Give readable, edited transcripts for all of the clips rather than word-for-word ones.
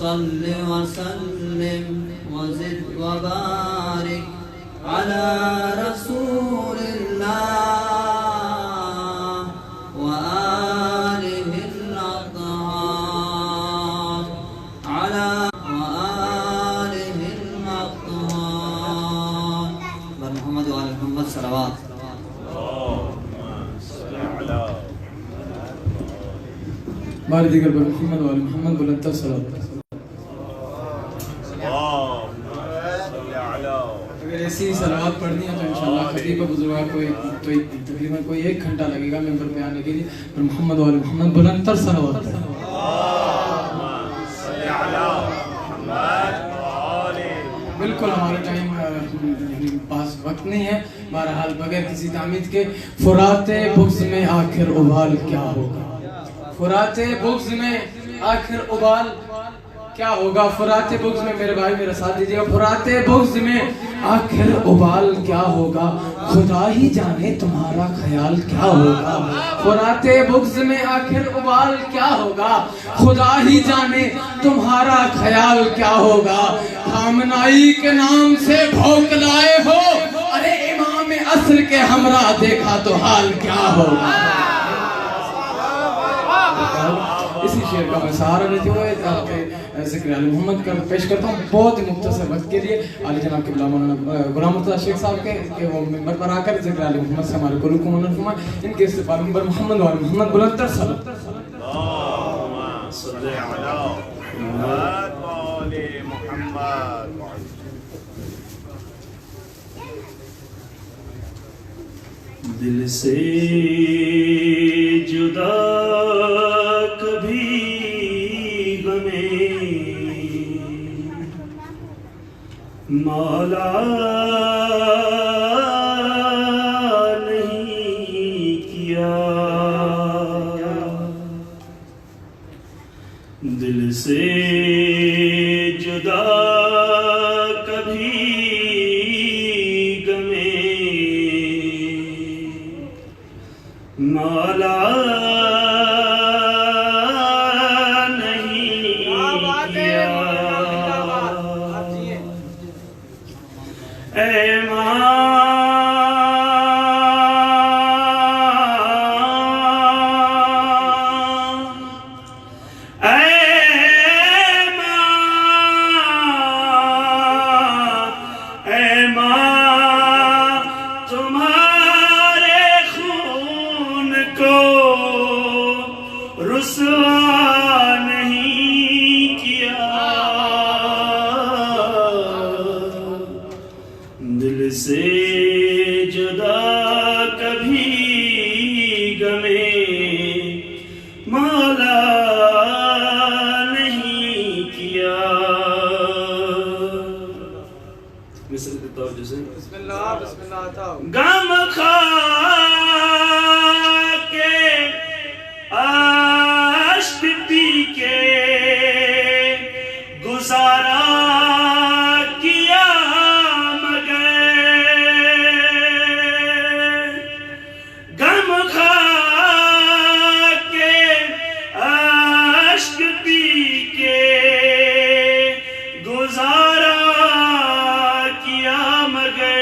صل وسلم وزد وبارك على رسول الله وآله الأطهار على وآله الأطهار محمد وآل محمد صلوات بار دیگر پر محمد وآل محمد بلندتر صلوات. اگر ایسی صلوات پڑھنی ہے تو انشاءاللہ خطیب بزرگاں کو تقریباً کوئی 1 گھنٹہ لگے گا ممبر پہ آنے کے لیے. پر محمد وآل محمد بلندتر صلوات. بالکل ہمارا ٹائم پاس وقت نہیں ہے. بہرحال بغیر کسی تعمید کے فرات بغض میں آخر ابال کیا ہوگا. فرات بغض میں آخر ابال کیا ہوگا. فرات بغض میں میرے بھائی میرا ساتھ دیجئے گا. فرات بغض میں آخر ابال کیا ہوگا. خدا ہی جانے تمہارا خیال کیا ہوگا. فرات بغض میں آخر ابال کیا ہوگا. خدا ہی جانے تمہارا خیال کیا ہوگا. خامنائی کے نام سے بھوک لائے ہو. ارے امام عصر کے ہمراہ دیکھا تو حال کیا ہوگا. اسی شعر کا میں سہارا لیتے ہوئے ذکر علی محمد کا پیش کرتا ہوں بہت ہی مختصر وقت کے لیے. علی جناب قبلہ مولانا غلام مرتضیٰ شیخ صاحب کے وہ ممبر پر آ کر ذکر علی محمد سے ہمارے قلوب کو منور فرمائیں. ان کے استقبال ممبر محمد وآل محمد بلندتر صلوات. اللهم صل على محمد وآل محمد. دل سے جدا کبھی غمیں مولا نہیں کیا. دل سے جدا کبھی مولا نہیں کیا. اے ماں اے ماں اے ماں تمہارے خون کو رسوا نہیں کیا. دل سے جدا کبھی غمیں مولا نہیں کیا. مثل توجہ سے بسم اللہ تاؤ. غم کھا کے اشک پی کے گزارا کیا مگر غم کھا کے اشک پی کے گزارا کیا مگر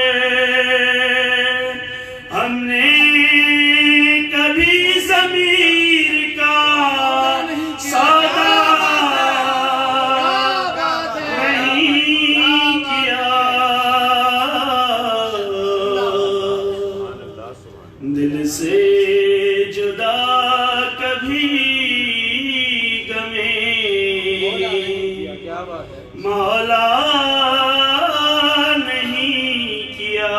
ہم نے کبھی ضمیر کا سودا نہیں کیا. دل سے جدا کبھی غمیں مولا نہیں کیا.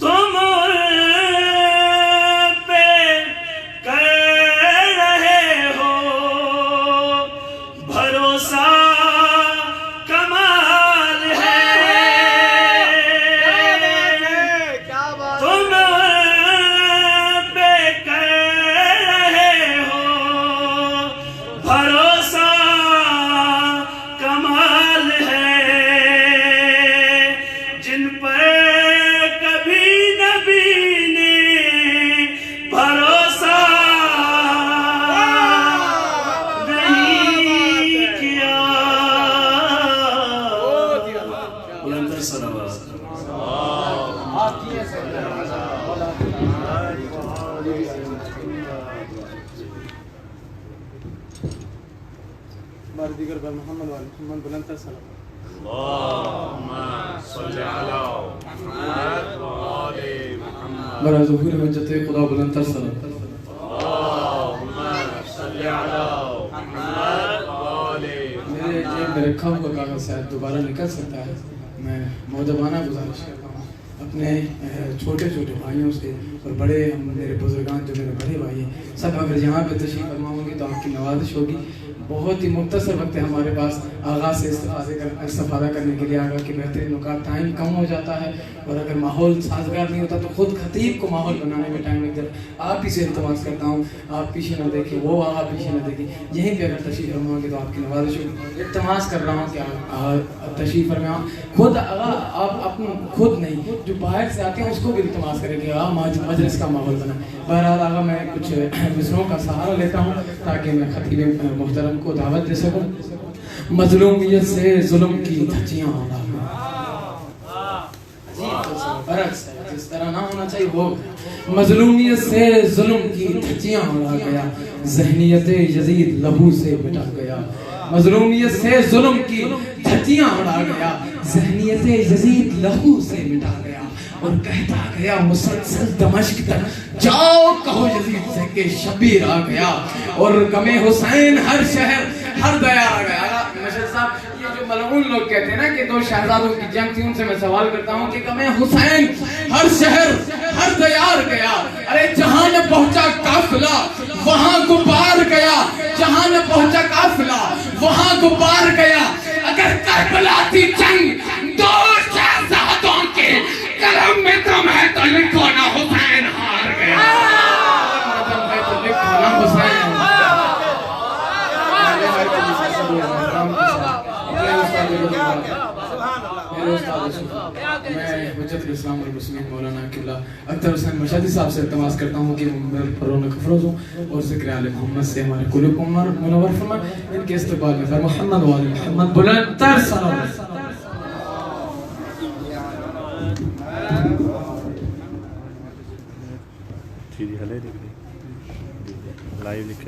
تم پہ کر رہے ہو بھروسہ کمال ہے. تم پہ کر رہے ہو بھروسہ بار دیگر بر محمد و آل محمد بلند تر سلام. اللهم صل على محمد وآل محمد. برا ظهور حجت خدا بلند تر سلام. اللهم صل على محمد وآل محمد. میرے جیب میں رکھا ہوا کاغذ شاید دوبارہ نکل سکتا ہے. میں مؤدبانہ گزارش کرتا ہوں اپنے چھوٹے چھوٹے بھائیوں سے اور بڑے میرے بزرگان جو میرے بڑے بھائی ہیں سب اگر یہاں پہ تشریف فرما ہوں گے تو آپ کی نوازش ہوگی. بہت ہی مختصر وقت ہے ہمارے پاس آغاز سے استفادہ کرنے کے لیے. آگاہ کے بہترین نکات ٹائم کم ہو جاتا ہے اور اگر ماحول سازگار نہیں ہوتا تو خود خطیب کو ماحول بنانے میں ٹائم لگ جاتا ہے. آپ ہی سے التماس کرتا ہوں آپ پیچھے نہ دیکھیں وہ آغا پیچھے نہ دیکھیں. یہیں پہ اگر تشریف فرما ہوں گے تو آپ کی نوازش ہوگی. التماس کر رہا ہوں کہ آپ تشریف فرما خود آغا آپ اپنے خود نہیں جو باہر سے آتے ہیں اس کو بھی التماس کریں گے آغا مجلس کا ماحول بنا. بہرحال آغا میں کچھ مصروں کا سہارا لیتا ہوں تاکہ میں خطیب محترم کو دعوت دے سکوں. مظلومیت سے ظلم کی دھچیاں اڑا گیا. برعکس ہے جس طرح نہ ہونا چاہیے وہ. مظلومیت سے ظلم کی دھچیاں اڑا گیا ذہنیت یزید لہو سے مٹا گیا. مظلومیت سے ظلم کی دھچیاں اڑا گیا ذہنیت یزید لہو سے مٹا گیا اور کہتا گیا مسلسل دمشق تک جاؤ کہو یزید سے کہ شبیر آ گیا اور غم حسین ہر شہر ہر دیار آ گیا. مشہد صاحب یہ جو ملعون لوگ کہتے ہیں نا کہ دو شہزادوں کی جنگ تھی ان سے میں سوال کرتا ہوں کہ غم حسین ہر شہر ہر دیار گیا. ارے جہاں نہ پہنچا قافلہ وہاں غبار گیا. جہاں نہ پہنچا قافلہ وہاں غبار گیا. اگر کربلا تھی جنگ دو شہزادوں کے قلم میں دم ہے تو لکھو نا حسین ہار گیا. دم ہے تو لکھو نا حسین. میں حجت الاسلام والمسلمین مولانا قبلہ اختر حسین مشہدی صاحب سے التماس کرتا ہوں کہ میں پرونق افروز ہوں اور ذکر آل محمد سے ہمارے قلوب کو منور فرمائیں. ان کے استقبال میں محمد و آل محمد بلند تر سلام. لائیو لکھ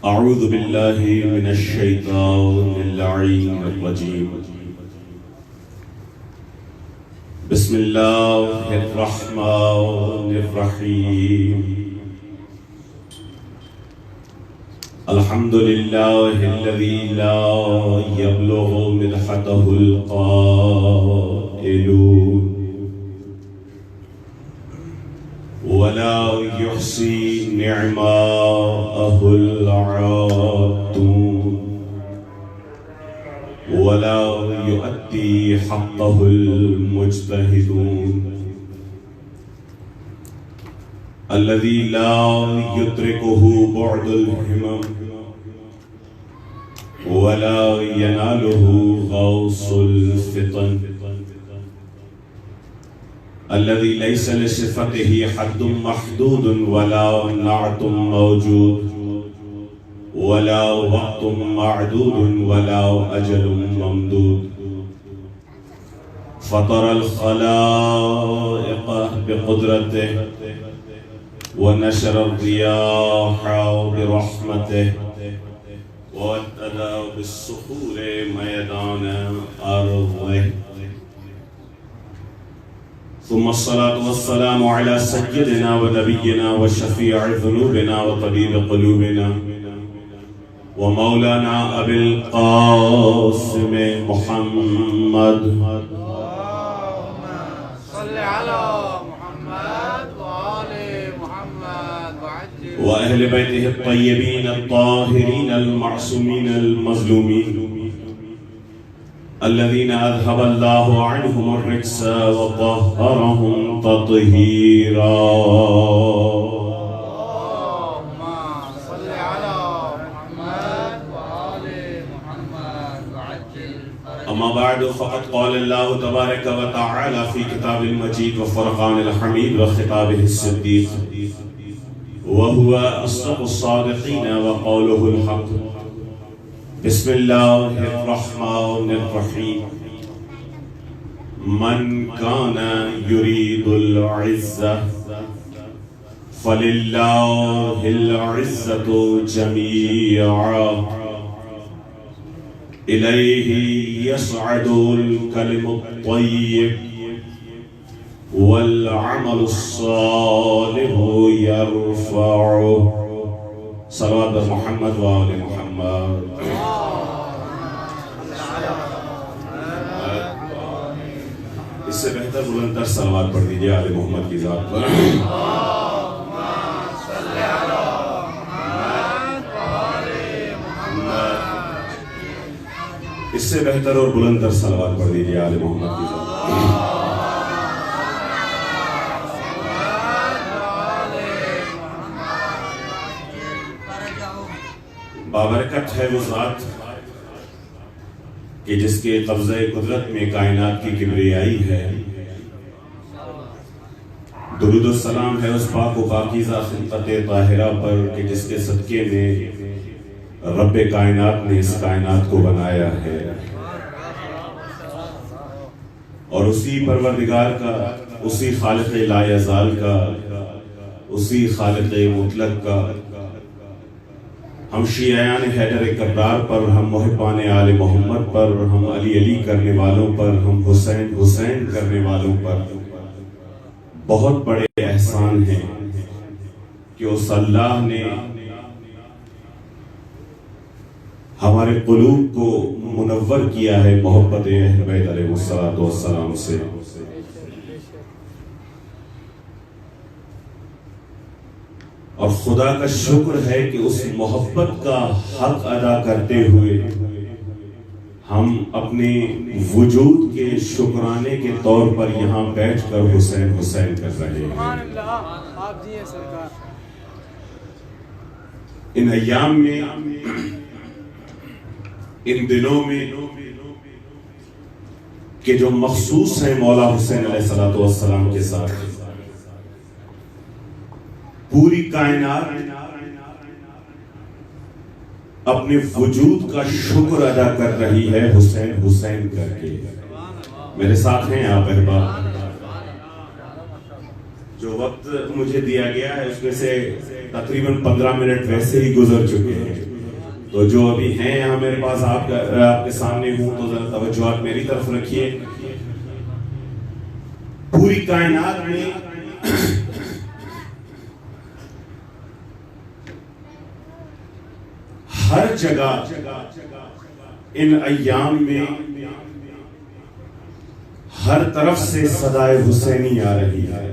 اعوذ باللہ من الشیطان اللعین الرجیم بسم اللہ الرحمن الرحیم الحمد للہ الذی لا یبلغ مدحتہ القائلون ولا يحصي نعماءه العادون ولا يؤدي حقه المجتهدون الذي لا يدركه بعد الهمم ولا يناله غوص الفطن الذي ليس لصفته حد محدود ولا نعت موجود ولا وقت معدود ولا أجل ممدود فطر الخلائق بقدرته ونشر الرياح برحمته وابتدى بالصخور ميدان أرضه ثم الصلاة والسلام على سيدنا ونبينا وشفيع ذنوبنا وطبيب قلوبنا ومولانا أبي القاسم محمد صل على محمد وآل محمد وعجل وأهل بيته الطيبين الطاهرين المعصومين المظلومين الذين أذهب الله عنهم الرجس وطهرهم تطهيرا. اللهم صل على محمد وآل محمد وعجل فرجهم. أما بعد فقد قال الله تبارك وتعالى في كتاب المجيد وفرقان الحميد وخطابه الصديق وهو أصدق الصادقين وقوله الحق. بسم الله الرحمن الرحيم. من كان يريد العزة فلله العزة جميعا إليه يصعد الكلم الطيب والعمل الصالح يرفعه. صلوات محمد وآل محمد. اس سے بہتر بلند تر صلوات پڑھ دیجیے آل محمد کی ذات پر. اس سے بہتر اور بلند تر صلوات پڑھ دیجیے آل محمد کی ذات پر. بابرکت ہے وہ ذات کہ جس کے قبضہ قدرت میں کائنات کی کبریائی ہے. درود و سلام ہے اس پاک و پاکیزہ خلقت طاہرہ پر کہ جس کے صدقے میں رب کائنات نے اس کائنات کو بنایا ہے. اور اسی پروردگار کا، اسی خالق لا یزال کا، اسی خالق مطلق کا ہم شیعیان حیدر کرار پر، ہم محبان آل محمد پر، ہم علی علی کرنے والوں پر، ہم حسین حسین کرنے والوں پر بہت بڑے احسان ہیں کہ اس اللہ نے ہمارے قلوب کو منور کیا ہے محبت اہل بیت علیہ السلام سے. اور خدا کا شکر ہے کہ اس محبت کا حق ادا کرتے ہوئے ہم اپنے وجود کے شکرانے کے طور پر یہاں بیٹھ کر حسین حسین کر رہے ہیں. ان ایام میں، ان دنوں میں کہ جو مخصوص ہیں مولا حسین علیہ السلام کے ساتھ، پوری کائنات اپنے وجود کا شکر ادا کر رہی ہے حسین حسین کر کے. میرے ساتھ ہیں آپ احباب. جو وقت مجھے دیا گیا ہے اس میں سے تقریباً 15 منٹ ویسے ہی گزر چکے ہیں. تو جو ابھی ہیں یہاں میرے پاس آپ کے سامنے ہوں تو ذرا توجہات میری طرف رکھیے. پوری کائنات میں ہر جگہ ان ایام میں ہر طرف سے صدائے حسینی آ رہی ہے.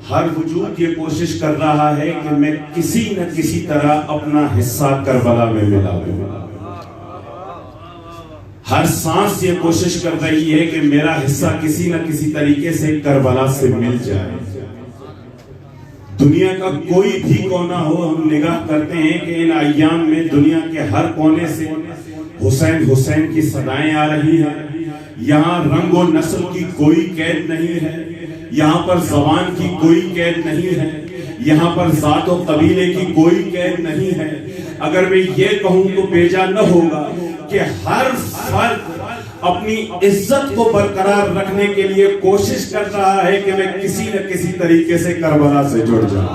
ہر وجود یہ کوشش کر رہا ہے کہ میں کسی نہ کسی طرح اپنا حصہ کربلا میں ملا دوں. ہر سانس یہ کوشش کر رہی ہے کہ میرا حصہ کسی نہ کسی طریقے سے کربلا سے مل جائے. دنیا کا کوئی بھی کونا ہو، ہم نگاہ کرتے ہیں کہ ان ایام میں دنیا کے ہر کونے سے حسین حسین کی صدائیں آ رہی ہیں. یہاں رنگ و نسل کی کوئی قید نہیں ہے، یہاں پر زبان کی کوئی قید نہیں ہے، یہاں پر ذات و قبیلے کی کوئی قید نہیں ہے. اگر میں یہ کہوں تو بیجا نہ ہوگا کہ ہر فرد اپنی عزت کو برقرار رکھنے کے لیے کوشش کر رہا ہے کہ میں کسی نہ کسی طریقے سے کربلا سے جڑ جاؤں.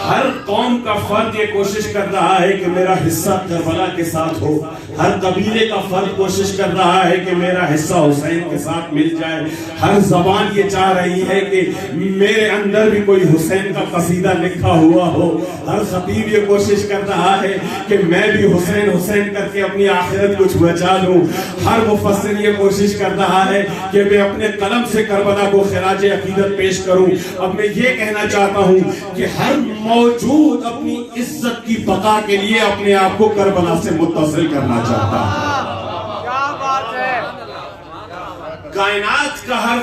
ہر قوم کا فرد یہ کوشش کر رہا ہے کہ میرا حصہ کربلا کے ساتھ ہو. ہر قبیلے کا فرد کوشش کر رہا ہے کہ میرا حصہ حسین کے ساتھ مل جائے. ہر زبان یہ چاہ رہی ہے کہ میرے اندر بھی کوئی حسین کا قصیدہ لکھا ہوا ہو. ہر خطیب یہ کوشش کر رہا ہے کہ میں بھی حسین حسین کر کے اپنی آخرت کچھ بچا لوں. ہر مفسر یہ کوشش کر رہا ہے کہ میں اپنے قلم سے کربلا کو خراج عقیدت پیش کروں. اب میں یہ کہنا چاہتا ہوں کہ ہر موجود اپنی عزت کی بقا کے لیے اپنے آپ کو کربلا سے متصل کرنا چاہتا ہے. کیا بات ہے. کائنات کا ہر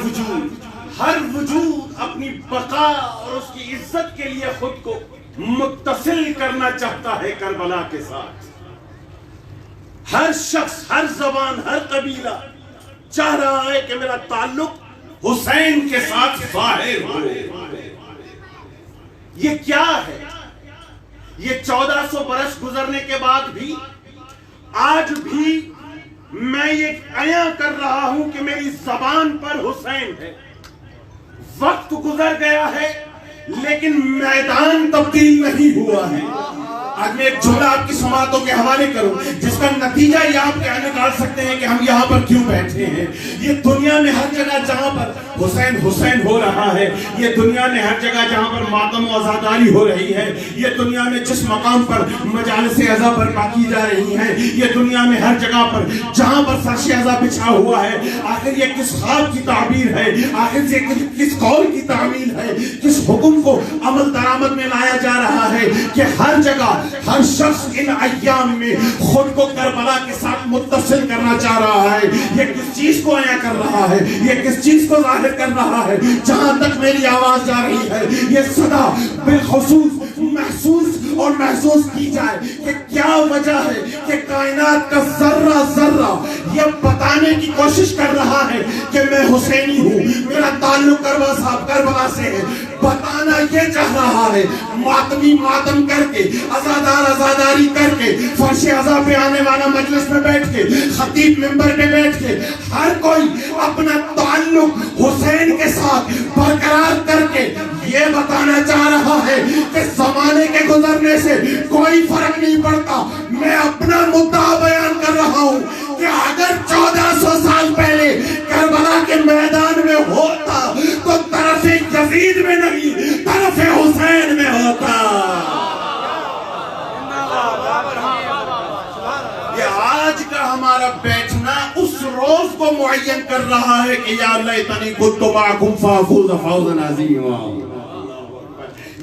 وجود اپنی بقا اور اس کی عزت کے لیے خود کو متصل کرنا چاہتا ہے کربلا کے ساتھ. ہر شخص، ہر زبان، ہر قبیلہ چاہ رہا ہے کہ میرا تعلق حسین کے ساتھ ظاہر ہو. یہ کیا ہے؟ یہ 1400 برس گزرنے کے بعد بھی آج بھی میں یہ عیاں کر رہا ہوں کہ میری زبان پر حسین ہے. وقت گزر گیا ہے لیکن میدان تبدیل نہیں ہوا ہے. آج میں ایک جملہ آپ کی سماعتوں کے حوالے کروں جس کا نتیجہ یہ آپ کیا نکال سکتے ہیں کہ ہم یہاں پر کیوں بیٹھے ہیں. یہ دنیا میں ہر جگہ جہاں پر حسین حسین ہو رہا ہے، یہ دنیا میں ہر جگہ جہاں پر ماتم و عزاداری ہو رہی ہے، یہ دنیا میں جس مقام پر مجالس عزا برپا کی جا رہی ہیں، یہ دنیا میں ہر جگہ پر جہاں پر فرش عزا بچھا ہوا ہے، آخر یہ کس خواب کی تعبیر ہے؟ آخر یہ کس قول کی تعمیل ہے؟ کس حکم کو عمل درآمد میں لایا جا رہا ہے کہ ہر جگہ ہر شخص ان ایام میں خود کو کربلا کے ساتھ متصل کرنا چاہ رہا ہے؟ یہ کس چیز کو عیاں کر رہا ہے؟ یہ کس چیز کو ظاہر کر رہا ہے؟ جہاں تک میری آواز جا رہی ہے یہ صدا بالخصوص محسوس اور محسوس کی جائے کہ کیا وجہ ہے کہ کائنات کا ذرہ ذرہ یہ بتانے کی کوشش کر رہا ہے کہ میں حسینی ہوں، میرا تعلق کربلا سے ہے. بتانا یہ چاہ رہا ہے. ماتمی ماتم کر کے، عزادار عزاداری کر کے، فرش عزا پہ آنے والا مجلس میں بیٹھ کے، خطیب منبر پہ بیٹھ کے، ہر کوئی اپنا تعلق حسین کے ساتھ برقرار کر کے یہ بتانا چاہ رہا ہے کہ زمانے کے گزرنے سے کوئی فرق نہیں پڑتا. میں اپنا مدعا بیان کر رہا ہوں کہ اگر 1400 سال پہلے کربلا کے میدان میں ہوتا تو طرف یزید میں نہیں، طرف حسین میں ہوتا. یہ آج کا ہمارا بیٹھنا اس روز کو معین کر رہا ہے کہ یا لیتنی کنت معکم فافوز فوزا عظیما.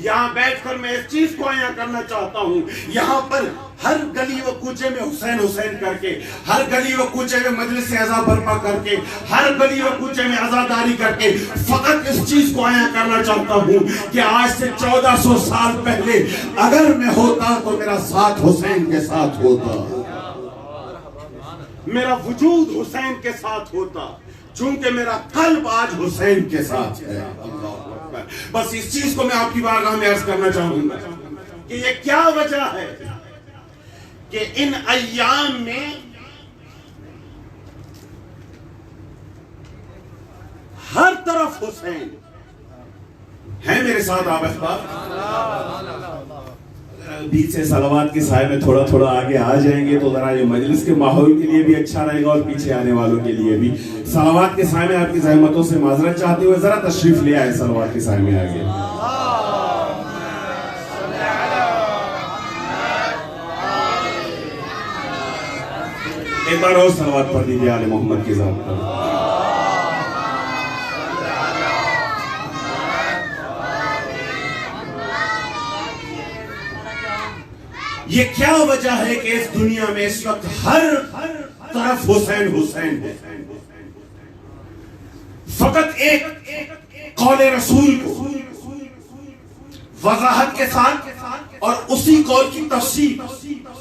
یہاں بیٹھ کر میں اس چیز کو عیاں کرنا چاہتا ہوں. یہاں پر ہر گلی و کوچے میں حسین حسین کر کے، ہر گلی و کوچے میں مجلس عزا برپا کر کے، ہر گلی و کوچے میں عزاداری کر کے فقط اس چیز کو عیاں کرنا چاہتا ہوں کہ آج سے 1400 سال پہلے اگر میں ہوتا تو میرا ساتھ حسین کے ساتھ ہوتا، میرا وجود حسین کے ساتھ ہوتا، چونکہ میرا قلب آج حسین کے ساتھ ہے. بس اس چیز کو میں آپ کی بارگاہ میں عرض کرنا چاہوں گا کہ یہ کیا وجہ ہے کہ ان ایام میں ہر طرف حسین ہے. میرے ساتھ آپ احباب بیچ سے صلوات کے سائے میں تھوڑا تھوڑا آگے آ جائیں گے تو ذرا یہ مجلس کے ماحول کے لیے بھی اچھا رہے گا اور پیچھے آنے والوں کے لیے بھی. صلوات کے سائے میں آپ کی زحمتوں سے معذرت چاہتے ہوئے ذرا تشریف لے آئے صلوات کے سائے میں آگے. ایک بار اور صلوات پڑھ دیجیے آل محمد کی ذات پر. یہ کیا وجہ ہے کہ اس دنیا میں اس وقت ہر طرف حسین حسین ہے؟ فقط ایک قول رسول کو وضاحت کے ساتھ اور اسی قول کی تفسیر،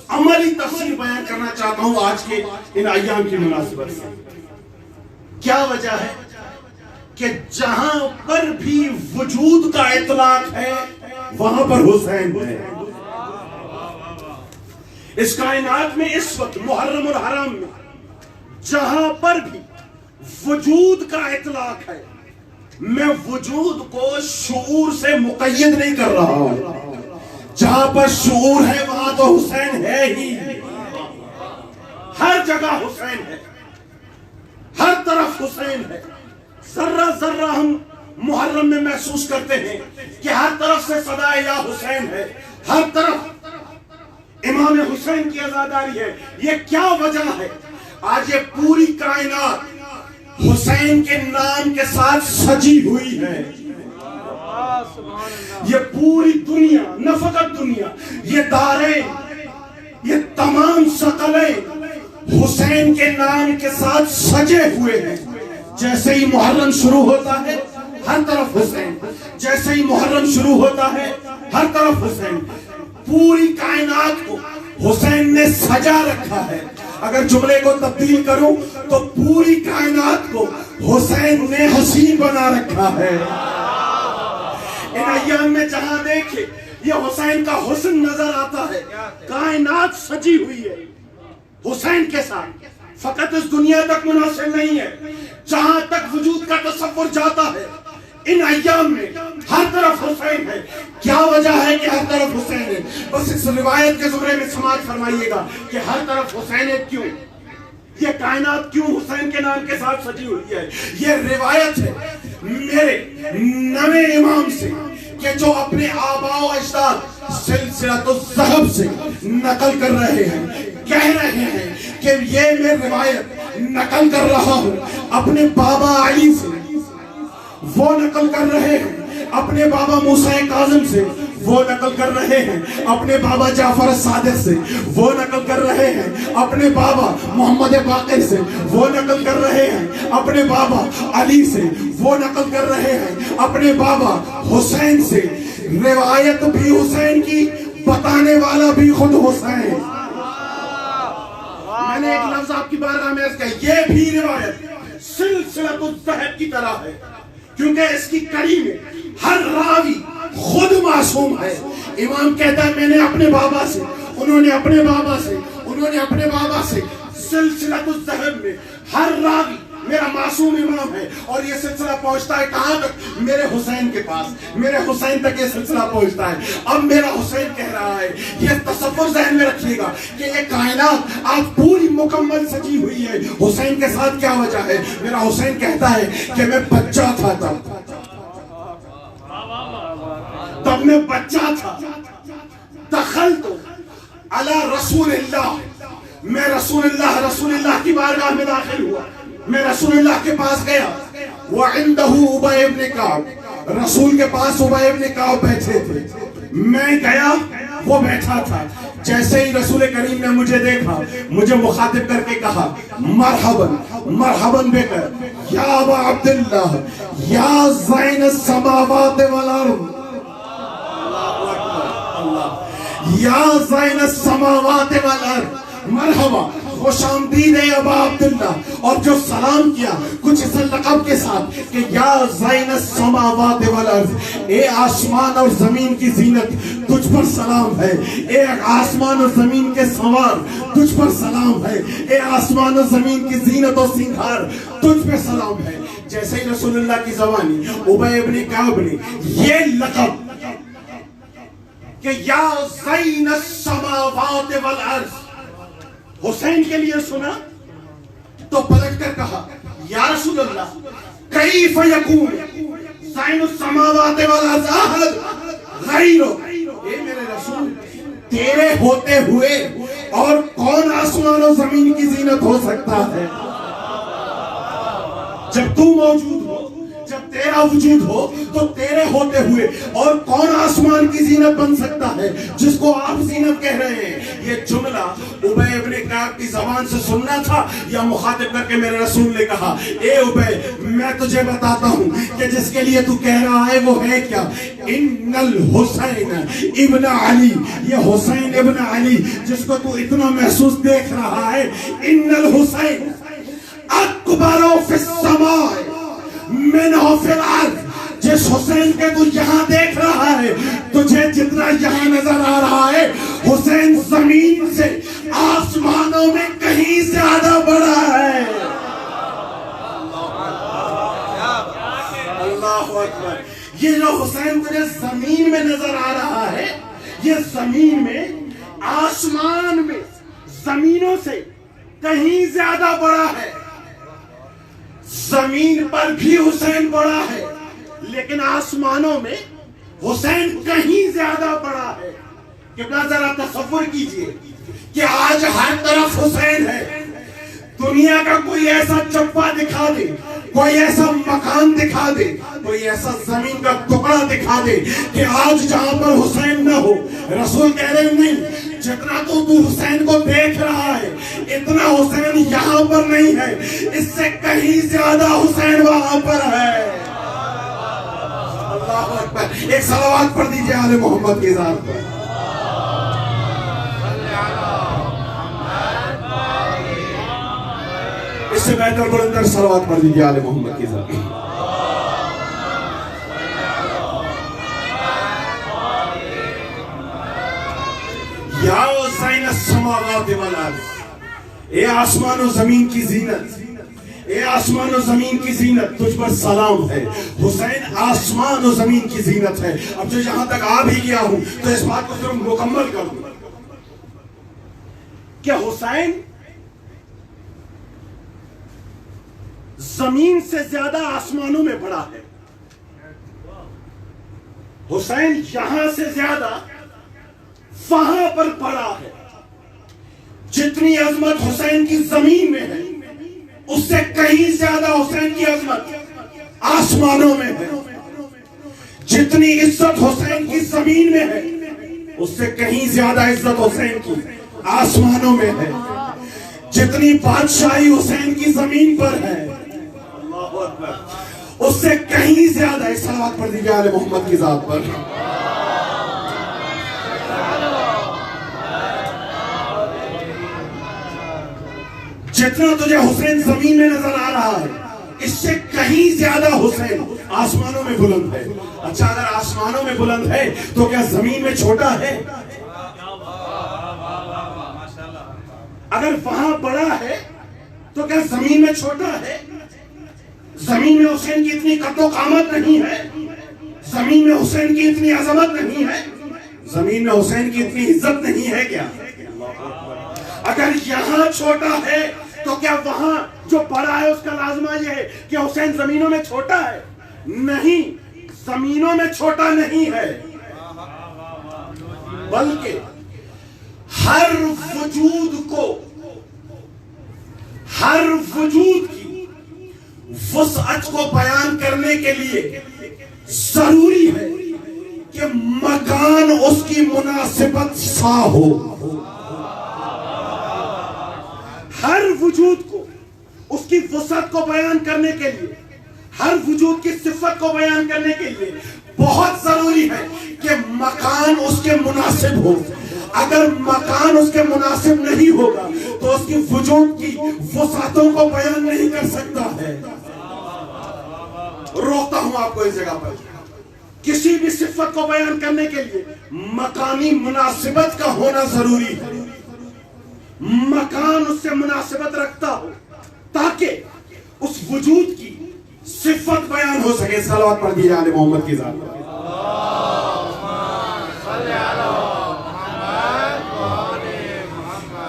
عملی تفسیر بیان کرنا چاہتا ہوں آج کے ان ایام کی مناسبت سے. کیا وجہ ہے کہ جہاں پر بھی وجود کا اطلاق ہے وہاں پر حسین ہے. اس کائنات میں اس وقت محرم الحرام میں جہاں پر بھی وجود کا اطلاق ہے، میں وجود کو شعور سے مقید نہیں کر رہا ہوں. جہاں پر شعور ہے وہاں تو حسین ہے ہی. ہر جگہ حسین ہے، ہر طرف حسین ہے. ذرہ ذرہ ہم محرم میں محسوس کرتے ہیں کہ ہر طرف سے صدائے یا حسین ہے، ہر طرف امام حسین کی عزاداری ہے. یہ کیا وجہ ہے؟ آج یہ پوری کائنات حسین کے نام کے ساتھ سجی ہوئی ہے. یہ پوری دنیا، نہ فقط دنیا، یہ داریں، یہ تمام ثقلیں حسین کے نام کے ساتھ سجے ہوئے ہیں. جیسے ہی محرم شروع ہوتا ہے ہر طرف حسین، جیسے ہی محرم شروع ہوتا ہے ہر طرف حسین. پوری کائنات کو حسین نے سجا رکھا ہے. اگر جملے کو تبدیل کروں تو پوری کائنات کو حسین نے حسین بنا رکھا ہے. ان ایام میں جہاں دیکھے یہ حسین کا حسن نظر آتا ہے. کائنات سجی ہوئی ہے حسین کے ساتھ. فقط اس دنیا تک منحصر نہیں ہے، جہاں تک وجود کا تصور جاتا ہے ان ایام میں ہر طرف حسین ہے. کیا وجہ ہے کہ ہر طرف حسین ہے؟ بس اس روایت کے زمرے میں سماعت فرمائیے گا کہ ہر طرف حسین ہے. کیوں؟ یہ کائنات کیوں حسین کے نام کے ساتھ سجی ہوئی ہے؟ یہ روایت ہے میرے نوے امام سے کہ جو اپنے آباء و اجداد سلسلۃ الذہب سے نقل کر رہے ہیں، کہہ رہے ہیں کہ یہ میں روایت نقل کر رہا ہوں اپنے بابا علی سے، وہ نقل کر رہے ہیں اپنے بابا موسیٰ کاظم سے، وہ نقل کر رہے ہیں اپنے بابا جعفر الصادق سے، وہ نقل کر رہے ہیں اپنے بابا محمد باقر سے، وہ نقل کر رہے ہیں اپنے بابا علی سے، وہ نقل کر رہے ہیں اپنے بابا حسین سے. روایت بھی حسین کی، بتانے والا بھی خود حسین. میں نے ایک لفظ آپ کی بارگاہ میں کہا، یہ بھی روایت سلسلۃ الذہب کی طرح ہے، کیونکہ اس کی کڑی میں ہر راوی خود معصوم ہے. امام کہتا ہے میں نے اپنے بابا سے، انہوں نے اپنے بابا سے، انہوں نے اپنے بابا سے. سلسلۃ الذہب میں ہر راوی میرا معصوم امام ہے. اور یہ سلسلہ پہنچتا ہے کہاں تک؟ میرے حسین کے پاس، میرے حسین تک یہ سلسلہ پہنچتا ہے. اب میرا حسین کہہ رہا ہے، یہ تصور ذہن میں رکھیے گا کہ یہ کائنات آج پوری مکمل سجی ہوئی ہے. حسین کے ساتھ کیا وجہ ہے؟ میرا حسین کہتا ہے کہ میں بچہ تھا، تب میں بچہ تھا. دخلت علی رسول اللہ، میں رسول اللہ کی بارگاہ میں داخل ہوا، میں رسول اللہ کے پاس گیا. وَعِنْدَهُ عُبَيْ بْنِ كَعْبٍ، رسول کے پاس عُبَيْ بْنِ كَعْبٍ بیٹھے تھے. میں گیا، وہ بیٹھا تھا. جیسے ہی رسول کریم نے مجھے دیکھا، مجھے مخاطب کر کے کہا مرحباً مرحباً بکر یا ابا عبداللہ یا زین السماوات والارض، یا زین السماوات والارض، مرحبا، خوش آمدید ہے ابا عبداللہ. اور جو سلام کیا کچھ اس لقب کے ساتھ کہ یا زین السماوات والارض، اے آسمان اور زمین کی زینت تجھ پر سلام ہے، اے آسمان اور زمین کے سوار تجھ پر سلام ہے، اے آسمان اور زمین کی زینت و سنگھار تجھ پر سلام ہے. جیسے ہی رسول اللہ کی زبانی عبی بن کعب نے یہ لقب کہ یا زین السماوات والارض حسین کے لیے سنا تو پلٹ کر کہا یا رسول اللہ کیف یکون زین السماوات والارض احد غیرو، اے میرے رسول تیرے ہوتے ہوئے اور کون آسمان و زمین کی زینت ہو سکتا ہے؟ جب تو موجود ہو، جب تیرا وجود ہو تو تیرے ہوتے ہوئے اور کون آسمان کی زینت بن سکتا ہے جس کو آپ زینت کہہ رہے ہیں؟ یہ جملہ عبی بن کعب کی زبان سے سننا تھا یا مخاطب کر کے میرے رسول نے کہا اے عبی میں تجھے بتاتا ہوں کہ جس کے لیے تو کہہ رہا ہے وہ ہے کیا؟ ان الحسین ابن علی، یہ حسین ابن علی جس کو تو اتنا محسوس دیکھ رہا ہے، ان الحسین اکبر فی السماء منہ فی الارض، جس حسین کے تو یہاں دیکھ رہا ہے تجھے جتنا یہاں نظر آ رہا ہے حسین زمین سے آسمانوں میں کہیں زیادہ بڑا ہے. اللہ اکبر. یہ جو حسین تجھے زمین میں نظر آ رہا ہے، یہ زمین میں، آسمان میں، زمینوں سے کہیں زیادہ بڑا ہے، زمین پر بھی حسین بڑا ہے، لیکن آسمانوں میں حسین کہیں زیادہ بڑا ہے۔ قبلہ ذرا تصور کیجئے کہ آج ہر طرف حسین ہے، دنیا کا کوئی ایسا چپا دکھا دے، کوئی ایسا مکان دکھا دے، کوئی ایسا زمین کا ٹکڑا دکھا دے کہ آج جہاں پر حسین نہ ہو۔ رسول کہہ رہے ہیں نہیں، جتنا تو حسین کو دیکھ رہا ہے اتنا حسین یہاں پر نہیں ہے، اس سے کہیں زیادہ حسین وہاں پر ہے۔ اللہ اکبر، ایک صلوات پڑھ دیجئے آل محمد کی ذات پر۔ اس سے بہتر بلندر صلوات پڑھ دیجئے آل محمد کی ذات پر۔ یا حسین السماوات والارض، اے آسمان و زمین کی زینت، اے آسمان و زمین کی زینت، تجھ پر سلام ہے۔ حسین آسمان و زمین کی زینت ہے۔ اب جو یہاں تک آ بھی گیا ہوں تو اس بات کو صرف مکمل کر دوں کہ حسین زمین سے زیادہ آسمانوں میں بڑا ہے۔ حسین یہاں سے زیادہ وہاں پر بڑا ہے۔ جتنی عظمت حسین کی زمین میں ہے اس سے کہیں زیادہ حسین کی عظمت آسمانوں میں ہے۔ جتنی عزت حسین کی زمین میں ہے اس سے کہیں زیادہ عزت حسین کی آسمانوں میں ہے۔ جتنی بادشاہی حسین کی زمین پر ہے اللہ اکبر، اس سے کہیں زیادہ، اس صلوات پڑھ دیجئے آل محمد کی ذات پر۔ جتنا تجھے حسین زمین میں نظر آ رہا ہے اس سے کہیں زیادہ حسین آسمانوں میں بلند ہے۔ اچھا، اگر آسمانوں میں بلند ہے تو کیا زمین میں چھوٹا ہے؟ اگر وہاں بڑا ہے تو کیا زمین میں چھوٹا ہے؟ زمین میں حسین کی اتنی قد و قامت نہیں ہے، زمین میں حسین کی اتنی عظمت نہیں ہے، زمین میں حسین کی اتنی عزت نہیں ہے کیا؟ اگر یہاں چھوٹا ہے تو کیا وہاں جو بڑا ہے اس کا لازمہ یہ ہے کہ حسین زمینوں میں چھوٹا ہے؟ نہیں، زمینوں میں چھوٹا نہیں ہے، بلکہ ہر وجود کی وسعت کو بیان کرنے کے لیے ضروری ہے کہ مکان اس کی مناسبت سا ہو۔ ہر وجود کو اس کی وسعت کو بیان کرنے کے لیے، ہر وجود کی صفت کو بیان کرنے کے لیے بہت ضروری ہے کہ مکان اس کے مناسب ہو۔ اگر مکان اس کے مناسب نہیں ہوگا تو اس کی وجود کی وسعتوں کو بیان نہیں کر سکتا ہے۔ روکتا ہوں آپ کو اس جگہ پر، کسی بھی صفت کو بیان کرنے کے لیے مکانی مناسبت کا ہونا ضروری ہے، مکان اس سے مناسبت رکھتا ہو تاکہ اس وجود کی صفت بیان ہو سکے۔ صلوات پڑھ دیجئے آل محمد کی ذات پر۔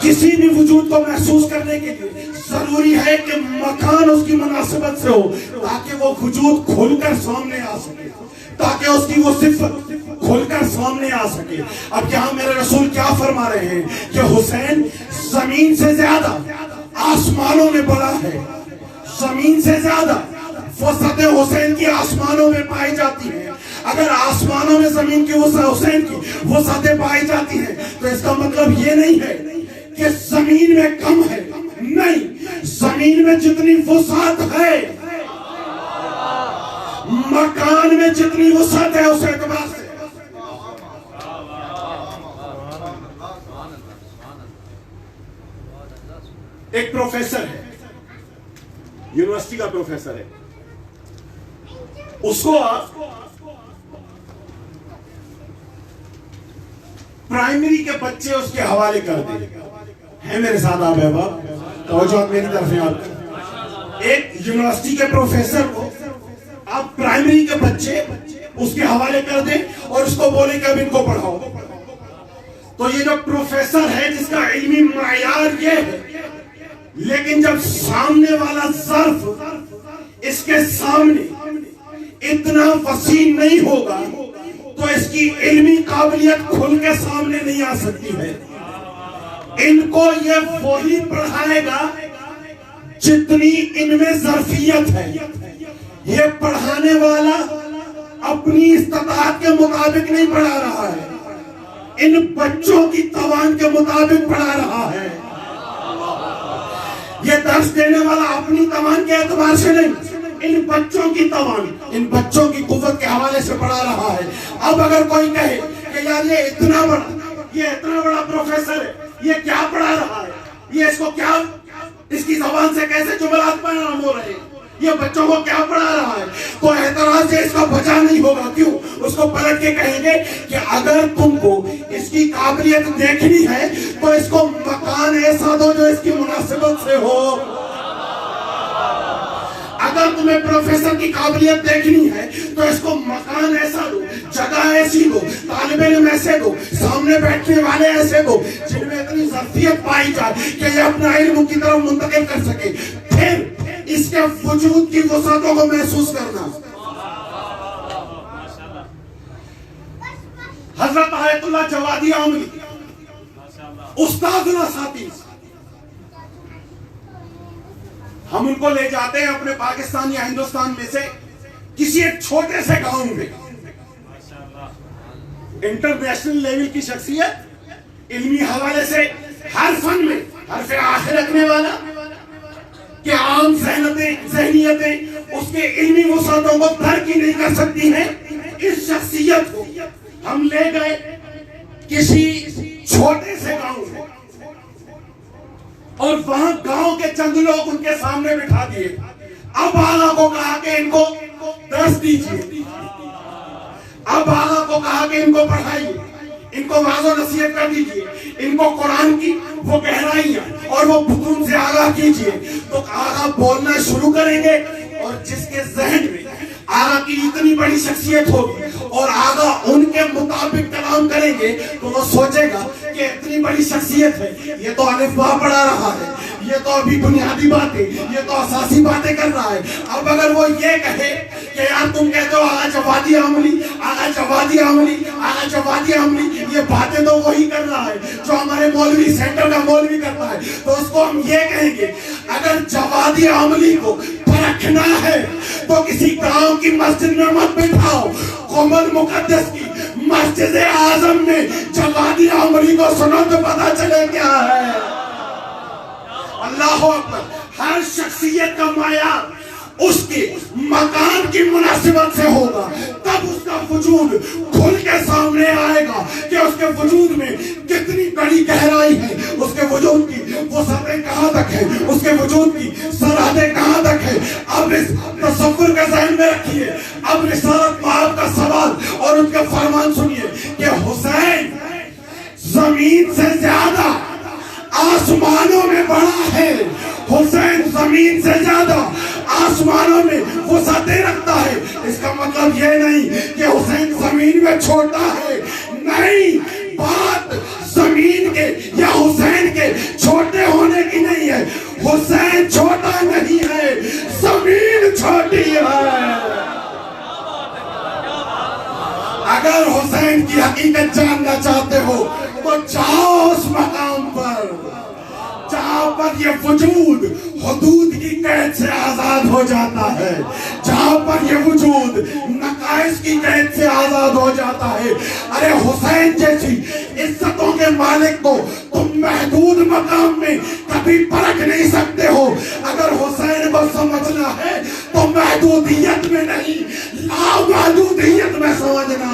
کسی بھی وجود کو محسوس کرنے کے لیے ضروری ہے کہ مکان اس کی مناسبت سے ہو تاکہ وہ وجود کھل کر سامنے آ سکے، تاکہ اس کی وہ صفت کھل کر سامنے آ سکے۔ اب یہاں میرے رسول کیا فرما رہے ہیں کہ حسین زمین سے زیادہ آسمانوں میں بڑا ہے، زمین سے زیادہ وسعت حسین کی آسمانوں میں پائی جاتی ہے۔ اگر آسمانوں میں زمین کی وسعت حسین کی وسعتیں پائی جاتی ہیں تو اس کا مطلب یہ نہیں ہے کہ زمین میں کم ہے، نہیں، زمین میں جتنی وسعت ہے مکان میں جتنی وسعت ہے اس اعتبار سے ایک پروفیسر ہے، یونیورسٹی کا پروفیسر ہے، اس کو آپ پرائمری کے بچے اس کے حوالے کر دیں۔ ہے میرے ساتھ آپ احباب، توجہ میری طرف ہے آپ۔ ایک یونیورسٹی کے پروفیسر کو آپ پرائمری کے بچے اس کے حوالے کر دیں اور اس کو بولیں کہ اب ان کو پڑھاؤ، تو یہ جو پروفیسر ہے جس کا علمی معیار یہ ہے لیکن جب سامنے والا ظرف اس کے سامنے اتنا وسیع نہیں ہوگا تو اس کی علمی قابلیت کھل کے سامنے نہیں آ سکتی ہے. ان کو یہ وہی پڑھائے گا جتنی ان میں ظرفیت ہے. یہ پڑھانے والا اپنی استطاعت کے مطابق نہیں پڑھا رہا ہے, ان بچوں کی توان کے مطابق پڑھا رہا ہے. یہ درس دینے والا اپنی توان کے اعتبار سے نہیں, ان بچوں کی توان, ان بچوں کی قوت کے حوالے سے پڑھا رہا ہے. اب اگر کوئی کہے کہ یار یہ اتنا بڑا پروفیسر ہے, یہ کیا پڑھا رہا ہے, یہ اس کو کیا, اس کی زبان سے کیسے جملات بیان ہو رہے ہیں, یہ بچوں کو کیا پڑھا رہا ہے, تو اعتراض سے اس کا بچا نہیں ہوگا. کیوں؟ اس کو پلٹ کے کہیں گے کہ اگر تم کو اس کی قابلیت دیکھنی ہے تو اس کو مکان ایسا دو جو اس کی مناسبت سے ہو. اگر تمہیں پروفیسر کی قابلیت دیکھنی ہے تو اس کو مکان ایسا دو, جگہ ایسی دو, طالب علم ایسے دو, سامنے بیٹھنے والے ایسے دو جن میں اتنی ظرفیت پائی جائے کہ یہ اپنا علم کی طرف منتقل کر سکے. پھر اس کے وجود کی وسعتوں کو محسوس کرنا. حضرت آیت اللہ جوادی عاملی استاد ساتھی, ہم ان کو لے جاتے ہیں اپنے پاکستان یا ہندوستان میں سے کسی ایک چھوٹے سے گاؤں میں, انٹرنیشنل لیول کی شخصیت, علمی حوالے سے ہر فن میں حرف آخر رکھنے والا, کہ عام ذہنیتیں اس کے علمی وسعتوں کو درک ہی نہیں کر سکتی ہیں. اس شخصیت کو ہم لے گئے کسی چھوٹے سے گاؤں میں اور وہاں گاؤں کے چند لوگ ان کے سامنے بٹھا دیے. اب آقا کو کہا کہ ان کو درس دیجیے, اب آقا کو کہا کہ ان کو پڑھائیے, ان کو واعظ و نصیحت کر دیجیے, ان کو قرآن کی وہ گہرائیاں اور وہ بطون سے آگاہ کیجیے. تو آقا بولنا شروع کریں گے اور جس کے ذہن میں آقا کی اتنی بڑی شخصیت ہوگی اور آقا ان کے مطابق کلام کریں گے تو وہ سوچے گا کہ اتنی بڑی شخصیت ہے, یہ تو الف با پڑھا رہا ہے, یہ تو ابھی بنیادی باتیں, یہ تو اساسی باتیں کر رہا ہے. اب اگر وہ یہ کہے کہ یار تم کہتے ہو آقا جوادی عاملی, آقا جوادی عاملی, آقا جوادی عاملی, یہ باتیں تو وہی کر رہا ہے جو ہمارے مولوی سینٹر کا مولوی کرتا ہے, تو اس کو ہم یہ کہیں گے اگر جوادی عاملی کو پرکھنا ہے تو کسی گاؤں کی مسجد میں مت بٹھاؤ, قومل مقدس کی مسجد اعظم میں جوادی عاملی کو سنو تو پتا چلے کیا ہے. اللہ اکبر. ہر شخصیت کا معیار اس کے مکان کی مناسبت سے ہوگا, تب اس کا وجود کھل کے سامنے آئے گا کہ اس کے وجود میں کتنی بڑی گہرائی ہے, اس کے وجود کی وسعتیں کہاں تک ہے, اس کے وجود کی سرحدیں کہاں تک ہے. اب اس تصور کا ذہن میں رکھیے. اب رسالت مآب کا سوال اور ان کا فرمان سنیے کہ حسین زمین سے زیادہ آسمانوں میں بڑا ہے, حسین زمین سے زیادہ آسمانوں میں وسعتیں رکھتا ہے. اس کا مطلب یہ نہیں کہ حسین زمین میں چھوٹا ہے, نہیں, بات زمین کے یا حسین کے چھوٹے ہونے کی نہیں ہے. حسین چھوٹا نہیں ہے, زمین چھوٹی ہے. اگر حسین کی حقیقت جاننا چاہتے ہو تو جاؤ اس مقام پر جہاں پر یہ وجود حدود کی قید سے آزاد ہو جاتا ہے, جہاں پر یہ وجود نقائص کی قید سے آزاد ہو جاتا ہے. ارے حسین جیسی عزتوں کے مالک کو تم محدود مقام میں کبھی پرکھ نہیں سکتے ہو. اگر حسین کو سمجھنا ہے تو محدودیت میں نہیں, لا محدودیت میں سمجھنا.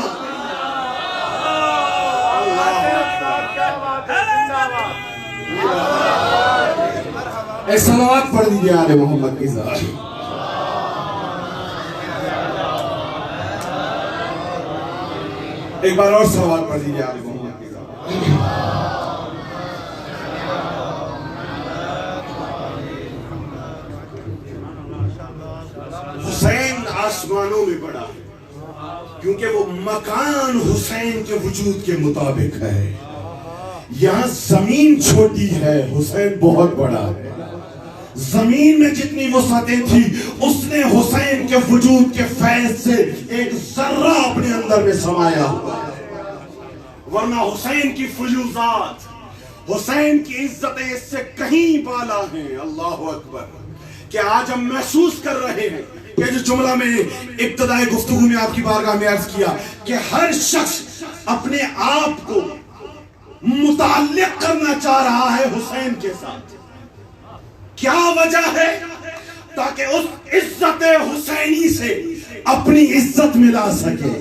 ایک صلوات پڑھ دیجئے آل محمد کی ذات. ایک بار اور صلوات پڑھ دیجئے آل محمد کی ذات. حسین آسمانوں میں بڑا کیونکہ وہ مکان حسین کے وجود کے مطابق ہے. یہاں زمین چھوٹی ہے, حسین بہت بڑا ہے. زمین میں جتنی وسعتیں تھی اس نے حسین کے وجود کے فیض سے ایک ذرہ اپنے اندر میں سمایا ہوا ہے، ورنہ حسین کی فیوزات، حسین کی عزتیں اس سے کہیں بالا ہیں۔ اللہ اکبر! کہ آج ہم محسوس کر رہے ہیں کہ جو جملہ میں ابتدائی گفتگو میں آپ کی بارگاہ میں عرض کیا کہ ہر شخص اپنے آپ کو متعلق کرنا چاہ رہا ہے حسین کے ساتھ۔ کیا وجہ ہے؟ تاکہ اس عزت حسینی سے اپنی عزت ملا سکے،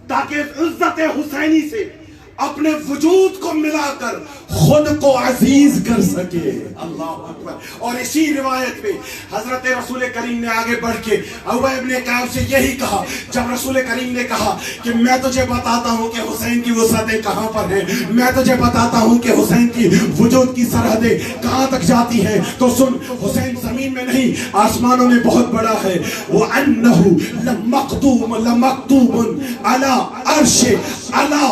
تاکہ عزت حسینی سے اپنے وجود کو ملا کر خود کو عزیز کر سکے۔ اللہ اکبر! اور اسی روایت میں حضرت رسول کریم نے آگے بڑھ کے ابی ابن کعب سے یہی کہا، جب رسول کریم نے کہا کہ میں تجھے بتاتا ہوں کہ حسین کی وسعتیں کہاں پر ہیں، میں تجھے بتاتا ہوں کہ حسین کی وجود کی سرحدیں کہاں تک جاتی ہیں، تو سن، حسین زمین میں نہیں آسمانوں میں بہت بڑا ہے۔ وَأَنَّهُ لَمَكْتُوبٌ عَلَى عَرْشِ عَلَى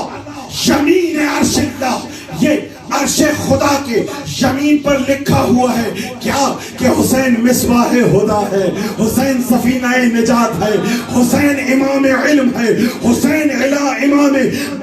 یمین عرش اللہ، یہ عرش خدا کے یمین پر لکھا ہوا ہے کیا؟ کہ حسین مصباح ہدا ہے، حسین سفینہ نجات ہے، حسین امام علم ہے، حسین علا امام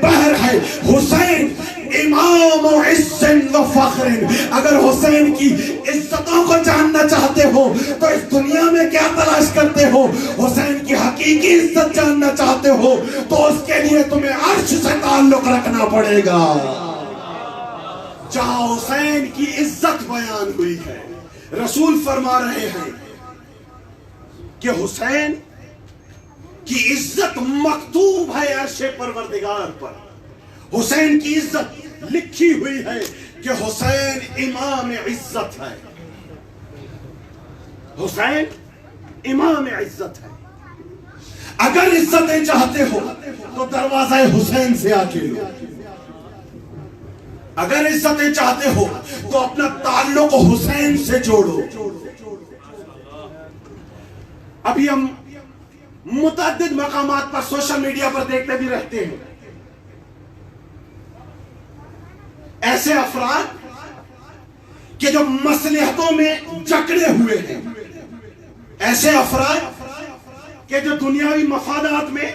بحر ہے، حسین امام عز و فخر۔ اگر حسین کی عزتوں کو جاننا چاہتے ہو تو اس دنیا میں کیا تلاش کرتے ہو؟ حسین کی حقیقی عزت جاننا چاہتے ہو تو اس کے لیے تمہیں عرش سے تعلق رکھنا پڑے گا، جہاں حسین کی عزت بیان ہوئی ہے۔ رسول فرما رہے ہیں کہ حسین کی عزت مکتوب ہے عرش پروردگار پر، حسین کی عزت لکھی ہوئی ہے کہ حسین امام عزت ہے، حسین امام عزت ہے۔ اگر عزتیں چاہتے ہو تو دروازہ حسین سے آ کے لو، اگر عزتیں چاہتے ہو تو اپنا تعلق حسین سے جوڑو۔ ابھی ہم متعدد مقامات پر سوشل میڈیا پر دیکھتے بھی رہتے ہیں ایسے افراد کہ جو مصلحتوں میں جکڑے ہوئے ہیں، ایسے افراد کہ جو دنیاوی مفادات میں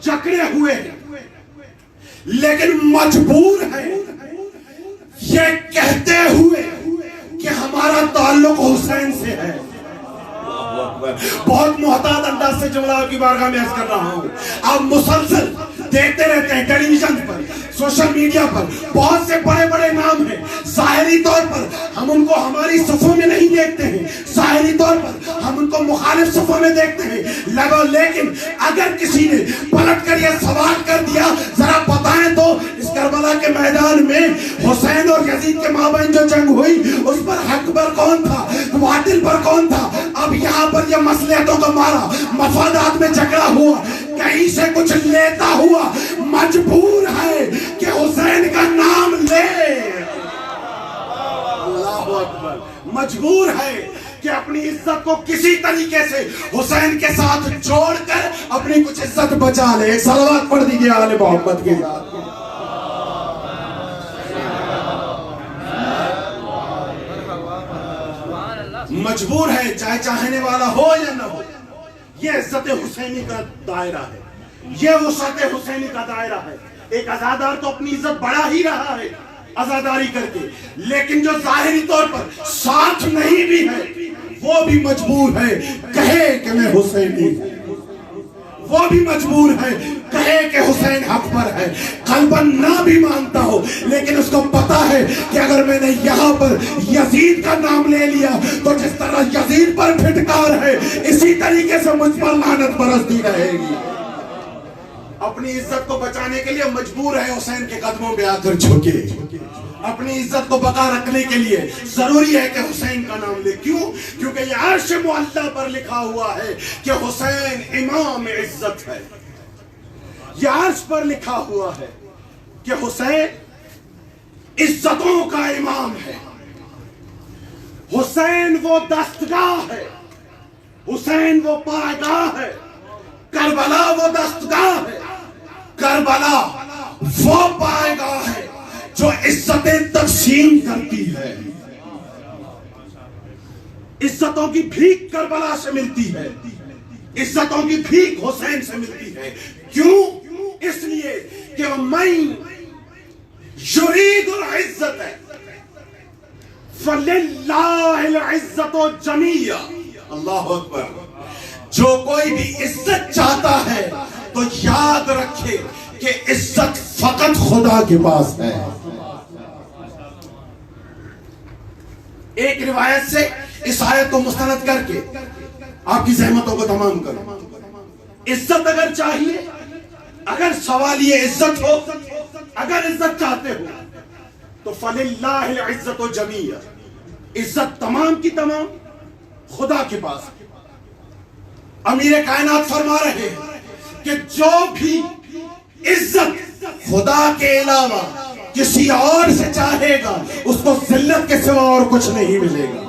جکڑے ہوئے ہیں، لیکن مجبور ہیں یہ کہتے ہوئے کہ ہمارا تعلق حسین سے ہے۔ بہت محتاط انداز سے جملہ آپ کی بارگاہ میں عرض کر رہا ہوں، آپ مسلسل دیکھتے رہتے ہیں ٹیلی ویژن پر، سوشل میڈیا پر، بہت سے بڑے بڑے نام ہیں، ظاہری طور پر ہم ان کو ہماری صفوں میں نہیں دیکھتے ہیں، ظاہری طور پر ہم ان کو مخالف صفوں میں دیکھتے ہیں، لیکن اگر کسی نے پلٹ کر یہ سوال کر دیا ذرا بتائیں تو اس کربلا کے میدان میں حسین اور یزید کے مابین جو جنگ ہوئی اس پر حق پر کون تھا، باطل پر کون تھا؟ اب یہاں پر یہ مصلحتوں کا مارا مفادات میں جھگڑا ہوا، کہیں سے کچھ لیتا ہوا مجبور ہے کہ حسین کا نام لے۔ اللہ اکبر! مجبور ہے کہ اپنی عزت کو کسی طریقے سے حسین کے ساتھ جوڑ کر اپنی کچھ عزت بچا لے۔ صلوات پڑھ دیجئے آل محمد کے ساتھ۔ مجبور ہے، چاہے چاہنے والا ہو یا نہ ہو۔ یہ عزت حسینی کا دائرہ ہے، یہ وسعت حسینی کا دائرہ ہے۔ ایک عزادار تو اپنی عزت بڑھا ہی رہا ہے عزاداری کر کے، لیکن جو ظاہری طور پر ساتھ نہیں بھی ہے وہ بھی مجبور ہے کہے کہ میں حسینی ہوں، وہ بھی مجبور ہے کہے کہ حسین حق پر ہے، قلباً نہ بھی مانتا ہو لیکن اس کو پتا ہے کہ اگر میں نے یہاں پر یزید کا نام لے لیا تو جس طرح یزید پر پھٹکار ہے اسی طریقے سے مجھ پر لعنت برستی رہے گی۔ اپنی عزت کو بچانے کے لیے مجبور ہے حسین کے قدموں پہ آ کر جھکے، اپنی عزت کو بقا رکھنے کے لیے ضروری ہے کہ حسین کا نام لے۔ کیوں؟ کیونکہ یہ عرش معلی پر لکھا ہوا ہے کہ حسین امام عزت ہے، یہ عرش پر لکھا ہوا ہے کہ حسین عزتوں کا امام ہے، حسین وہ دستگاہ ہے، حسین وہ پائیگاہ ہے، کربلا وہ دستگاہ ہے، کربلا وہ پائیگاہ ہے جو عزتیں تقسیم کرتی ہے۔ عزتوں کی بھیک کربلا سے ملتی ہے، عزتوں کی بھیک حسین سے ملتی ہے. کیوں؟ اس لیے کہ من یرید العزت فللہ العزت جمیعا. اللہ اکبر. جو کوئی بھی عزت چاہتا ہے تو یاد رکھے کہ عزت فقط خدا کے پاس ہے. ایک روایت سے اس آیت کو مستند کر کے آپ کی زحمتوں کو تمام کرو. عزت اگر چاہیے، اگر سوال یہ عزت ہو، اگر عزت چاہتے ہو تو فللہ العزت جمیعا، عزت تمام کی تمام خدا کے پاس. امیر کائنات فرما رہے ہیں کہ جو بھی عزت خدا کے علاوہ کسی اور سے چاہے گا اس کو ذلت کے سوا اور کچھ نہیں ملے گا.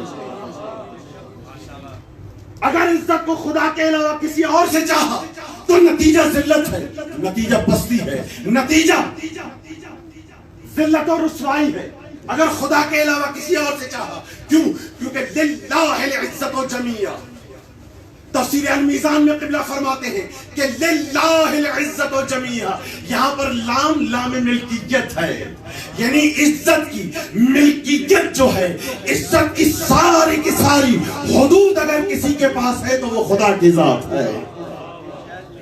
اگر عزت کو خدا کے علاوہ کسی اور سے چاہا تو نتیجہ ذلت ہے، نتیجہ پستی ہے، نتیجہ ذلت اور رسوائی ہے. اگر خدا کے علاوہ کسی اور سے چاہا، کیوں؟ کیونکہ للہ العزت جمیعا. تفسیر المیزان میں قبلہ فرماتے ہیں کہ للہ العزت جمیعا، یہاں پر لام لام ملکیت ہے، یعنی عزت کی ملکیت جو ہے، عزت کی ساری کی ساری حدود اگر کسی کے پاس ہے تو وہ خدا کی ذات ہے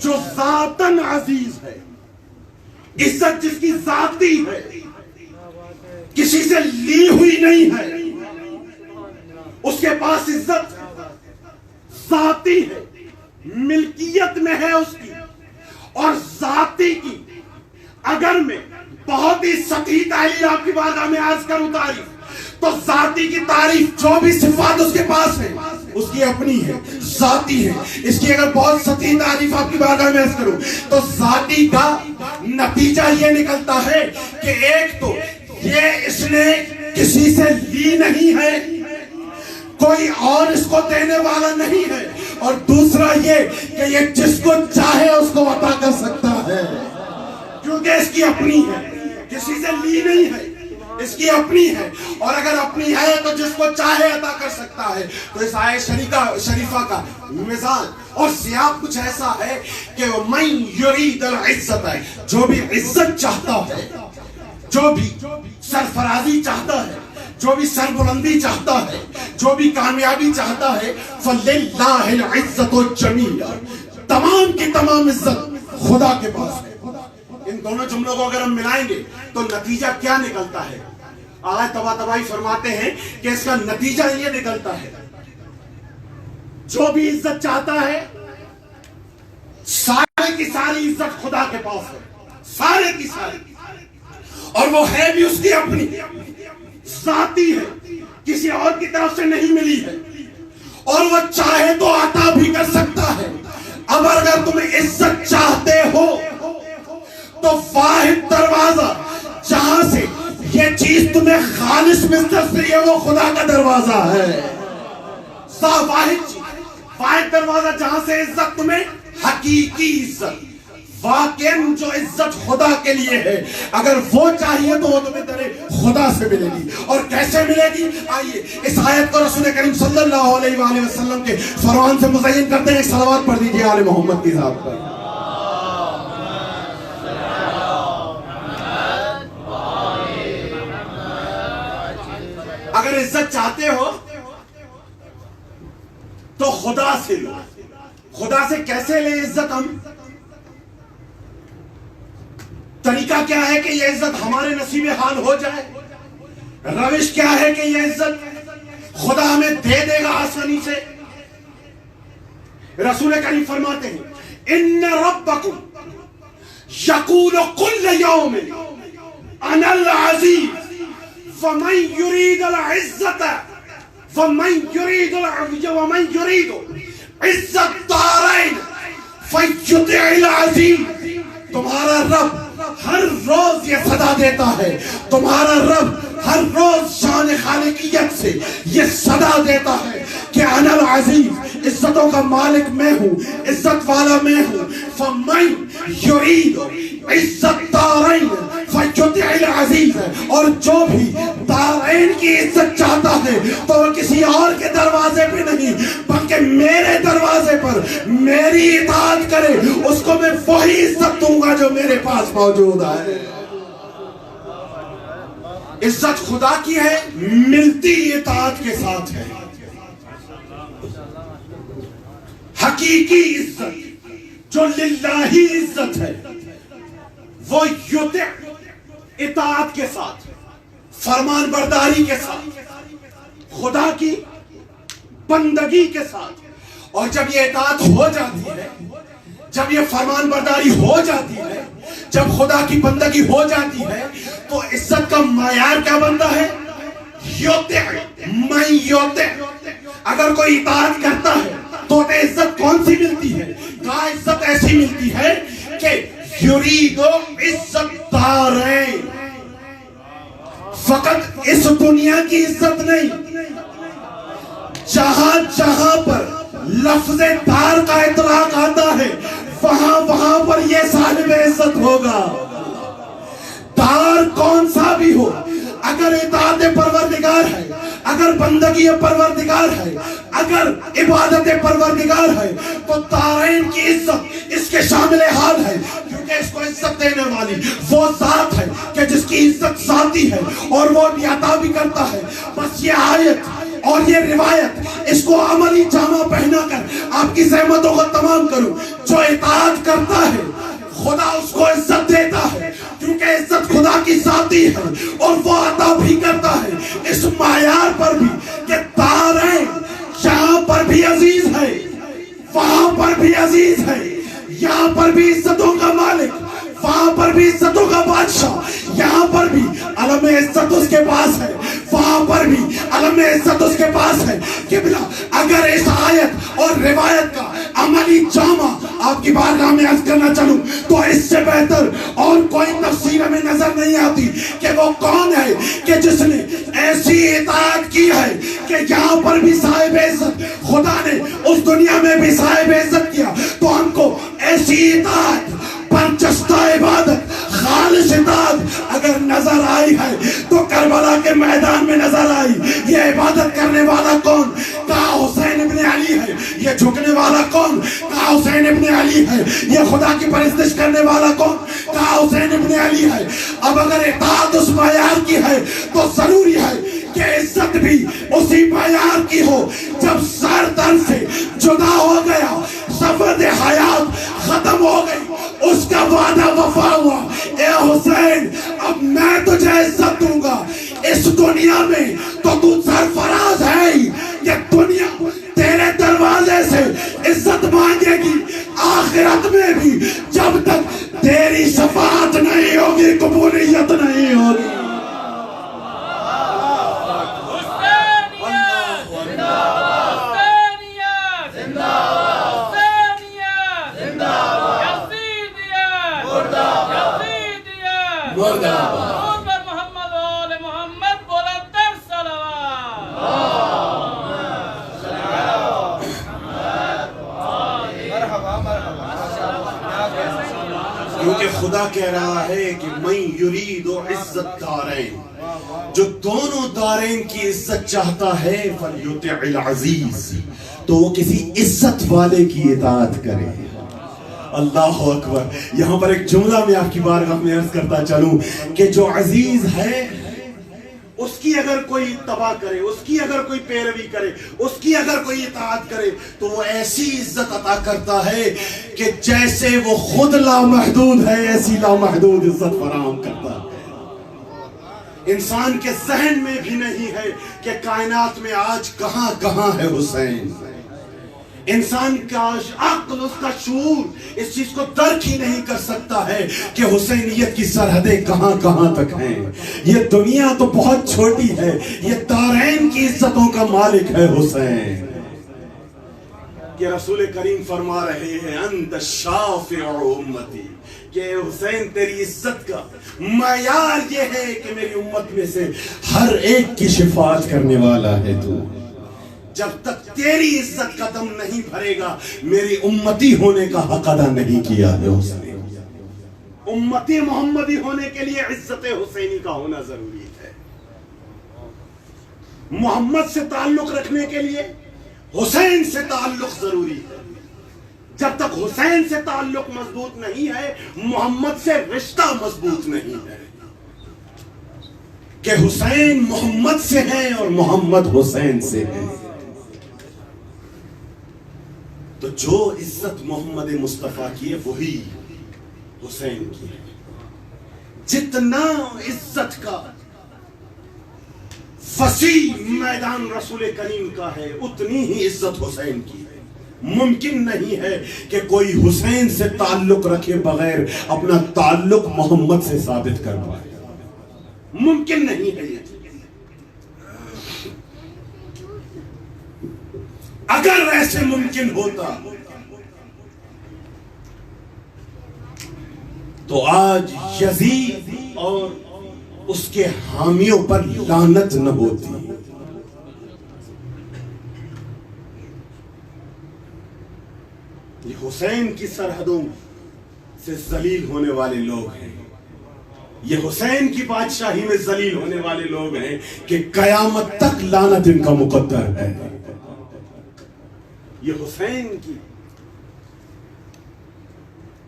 جو ذاتاً عزیز ہے. عزت جس کی ذاتی ہے، کسی سے لی ہوئی نہیں ہے، اس کے پاس عزت ذاتی ہے، ملکیت میں ہے اس کی. اور ذاتی کی اگر میں بہت ہی سطحی تعلیل آپ کی بارگاہ میں عرض کروں تعریف، تو ذاتی کی تعریف جو بھی صفات اس کے پاس ہے اس کی اپنی ہے، ذاتی ہے. اس کی اگر بہت سطحی تعریف آپ کی بارگاہ میں عرض کروں تو ذاتی کا نتیجہ یہ نکلتا ہے کہ ایک تو یہ اس نے کسی سے لی نہیں ہے، کوئی اور اس کو دینے والا نہیں ہے، اور دوسرا یہ کہ یہ جس کو چاہے اس کو عطا کر سکتا ہے کیونکہ اس کی اپنی ہے، کسی سے لی نہیں ہے، اس کی اپنی ہے. اور اگر اپنی ہے تو جس کو چاہے عطا کر سکتا ہے. تو اس آیت شریفہ کا مزاج اور سیاق کچھ ایسا ہے کہ من یرید العزت ہے، جو بھی عزت چاہتا ہے، جو بھی سرفرازی چاہتا ہے، جو بھی سربلندی چاہتا ہے، جو بھی کامیابی چاہتا ہے، فللہ العزت جمیعا، تمام کی تمام عزت خدا کے پاس ہے. ان دونوں جملوں کو اگر ہم ملائیں گے تو نتیجہ کیا نکلتا ہے؟ آج طباطبائی فرماتے ہیں کہ اس کا نتیجہ یہ نکلتا ہے جو بھی عزت چاہتا ہے سارے کی ساری عزت خدا کے پاس ہے، سارے کی ساری، اور وہ ہے بھی اس کی اپنی ذاتی ہے، کسی اور کی طرف سے نہیں ملی ہے، اور وہ چاہے تو عطا بھی کر سکتا ہے. اب اگر تم عزت چاہتے ہو تو واحد دروازہ جہاں سے یہ چیز تمہیں خالص مصدر سے ہے وہ خدا کا دروازہ ہے. واحد دروازہ جہاں سے عزت تمہیں حقیقی عزت، واقعاً جو عزت خدا کے لیے ہے، اگر وہ چاہیے تو وہ تمہیں تیرے خدا سے ملے گی. اور کیسے ملے گی؟ آئیے اس آیت کو رسول کریم صلی اللہ علیہ وآلہ وسلم کے فرمان سے مزین کرتے ہیں. صلوات پڑھ دیجئے آل محمد کی ذات پر. اگر عزت چاہتے ہو تو خدا سے لو. خدا سے کیسے لے عزت؟ ہم طریقہ کیا ہے کہ یہ عزت ہمارے نصیب حال ہو جائے؟ روش کیا ہے کہ یہ عزت خدا ہمیں دے دے گا آسانی سے؟ رسول کریم فرماتے ہیں ان ربکم یقول کل یوم انا العزیز فمن یرید العزت ومن یرید عزت دارین فیطع العزیز. تمہارا رب ہر روز یہ صدا دیتا ہے، تمہارا رب ہر روز شان خالقیت سے یہ صدا دیتا ہے کہ انا العزیز، عزتوں کا مالک میں ہوں، عزت والا میں ہوں. فمن یرید عزت دارین فیطع العزیز. عزیز ہے، اور جو بھی دارین کی عزت چاہتا ہے تو وہ کسی اور کے دروازے پہ نہیں بلکہ میرے دروازے پر میری اطاعت کرے، اس کو میں وہی عزت دوں گا جو میرے پاس موجود ہے۔ عزت خدا کی ہے، ملتی اطاعت کے ساتھ ہے۔ حقیقی عزت جو للہی عزت ہے وہ یطع اطاعت کے ساتھ، فرمان برداری کے ساتھ، خدا کی بندگی کے ساتھ۔ اور جب یہ اطاعت ہو جاتی ہے، جب یہ فرمان برداری ہو جاتی ہے، جب خدا کی بندگی ہو جاتی ہے، تو عزت کا معیار کیا بنتا ہے؟ یطع، من یطع۔ اگر کوئی اطاعت کرتا ہے تو عزت کون سی ملتی ہے؟ کہا عزت ایسی ملتی ہے کہ یرید عزت دارین، فقط اس دنیا کی عزت نہیں، جہاں جہاں پر لفظ دار کا اطلاق آتا ہے وہاں پر یہ صاحب عزت ہوگا۔ دار کون سا بھی ہو، اگر اطاعت پروردگار ہے، اگر بندگی پروردگار ہے، اگر عبادت پروردگار ہے، تو دارین کی عزت اس کے شامل حال ہے، کیونکہ اس کو عزت دینے والی وہ ذات ہے کہ جس کی عزت ذاتی ہے اور وہ عطا بھی کرتا ہے۔ بس یہ آیت اور یہ روایت اس کو عملی جامہ پہنا کر آپ کی زحمتوں کو تمام کروں۔ جو اطاعت کرتا ہے خدا اس کو عزت دیتا ہے، کیونکہ عزت خدا کی ذاتی ہے اور وہ عطا بھی کرتا ہے اس معیار پر بھی کہ دارین یہاں پر بھی عزیز ہے، وہاں پر بھی عزیز ہے، یہاں پر بھی عزتوں کا مالک، وہاں پر بھی عزتوں کا بادشاہ، یہاں پر بھی علم عزت اس کے پاس ہے، وہاں پر بھی علم عزت اس کے پاس ہے۔ قبلہ اگر اس آیت اور روایت کا عملی جامع آپ کی بارگاہ میں عرض کرنا چلوں تو اس سے بہتر اور کوئی تفسیر ہمیں نظر نہیں آتی کہ وہ کون ہے کہ جس نے ایسی اطاعت کی ہے کہ یہاں پر بھی صاحب عزت، خدا نے اس دنیا میں بھی صاحب عزت کیا، تو ہم کو ایسی اطاعت، پرچستہ عبادت، خالص اطاعت اگر نظر آئی ہے تو کربلا کے میدان میں نظر آئی۔ یہ عبادت کرنے والا کون؟ کہا حسین ابن علی ہے۔ یہ جھکنے والا کون؟ کہا حسین ابن علی ہے۔ یہ خدا کی پرستش کرنے والا کون؟ کہا حسین ابن علی ہے۔ اب اگر اطاعت اس معیار کی ہے تو ضروری ہے کہ عزت بھی اسی معیار کی ہو۔ جب سر تن سے جدا ہو گیا، سفر حیات ختم ہو گئی، اس کا وعدہ وفا ہوا، اے حسین اب میں تجھے عزت دوں گا۔ اس دنیا میں تو تو سرفراز ہے، یہ دنیا تیرے دروازے سے عزت مانگے گی، آخرت میں بھی جب تک تیری شفاعت نہیں ہوگی قبولیت نہیں ہوگی۔ کیونکہ خدا کہہ رہا ہے کہ من یرید عزت دارین، جو دونوں دارین کی عزت چاہتا ہے فلیطع العزیز، تو وہ کسی عزت والے کی اطاعت کرے۔ اللہ اکبر۔ یہاں پر ایک جملہ میں آپ کی بارگاہ میں عرض کرتا چلوں کہ جو عزیز ہے اس کی اگر کوئی اتباع کرے، اس کی اگر کوئی پیروی کرے، اس کی اگر کوئی اطاعت کرے تو وہ ایسی عزت عطا کرتا ہے کہ جیسے وہ خود لامحدود ہے ایسی لامحدود عزت فراہم کرتا ہے۔ انسان کے ذہن میں بھی نہیں ہے کہ کائنات میں آج کہاں کہاں ہے حسین۔ انسان کا عقل، اس کا شعور اس چیز کو درک ہی نہیں کر سکتا ہے کہ حسینیت کی سرحدیں کہاں کہاں تک ہیں۔ یہ دنیا تو بہت چھوٹی ہے، یہ دارین کی عزتوں کا مالک ہے حسین۔ کہ رسول کریم فرما رہے ہیں انت شافع امتی، کہ حسین تیری عزت کا معیار یہ ہے کہ میری امت میں سے ہر ایک کی شفاعت کرنے والا ہے تو۔ جب تک تیری عزت کا دم نہیں بھرے گا میری امتی ہونے کا حق ادا نہیں کیا ہے اس نے۔ امتی محمدی ہونے کے لیے عزت حسینی کا ہونا ضروری ہے. محمد سے تعلق رکھنے کے لیے حسین سے تعلق ضروری ہے. جب تک حسین سے تعلق مضبوط نہیں ہے محمد سے رشتہ مضبوط نہیں ہے. کہ حسین محمد سے ہیں اور محمد حسین سے ہیں. تو جو عزت محمد مصطفیٰ کی ہے وہی حسین کی ہے. جتنا عزت کا وسیع میدان رسول کریم کا ہے اتنی ہی عزت حسین کی ہے. ممکن نہیں ہے کہ کوئی حسین سے تعلق رکھے بغیر اپنا تعلق محمد سے ثابت کر پائے. ممکن نہیں ہے یہ. اگر ایسے ممکن ہوتا تو آج یزید اور اس کے حامیوں پر لعنت نہ ہوتی. یہ حسین کی سرحدوں سے ذلیل ہونے والے لوگ ہیں. یہ حسین کی بادشاہی میں ذلیل ہونے والے لوگ ہیں کہ قیامت تک لعنت ان کا مقدر ہے. یہ حسین کی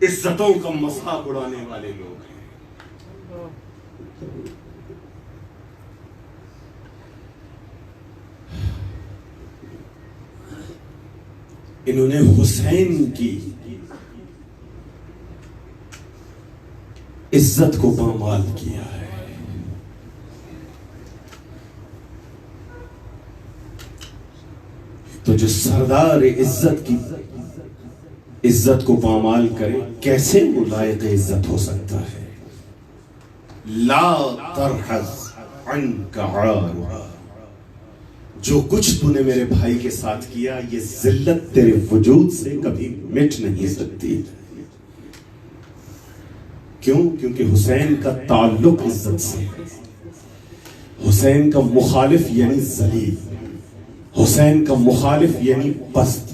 عزتوں کا مذاق اڑانے والے لوگ ہیں. انہوں نے حسین کی عزت کو پامال کیا ہے. تو جو سردار عزت کی عزت کو پامال کرے کیسے وہ لائق عزت ہو سکتا ہے؟ لا ترحز عنک عار. جو کچھ تو نے میرے بھائی کے ساتھ کیا یہ ذلت تیرے وجود سے کبھی مٹ نہیں سکتی. کیوں؟ کیونکہ حسین کا تعلق عزت سے ہے. حسین کا مخالف یعنی ذلیل. حسین کا مخالف یعنی پست.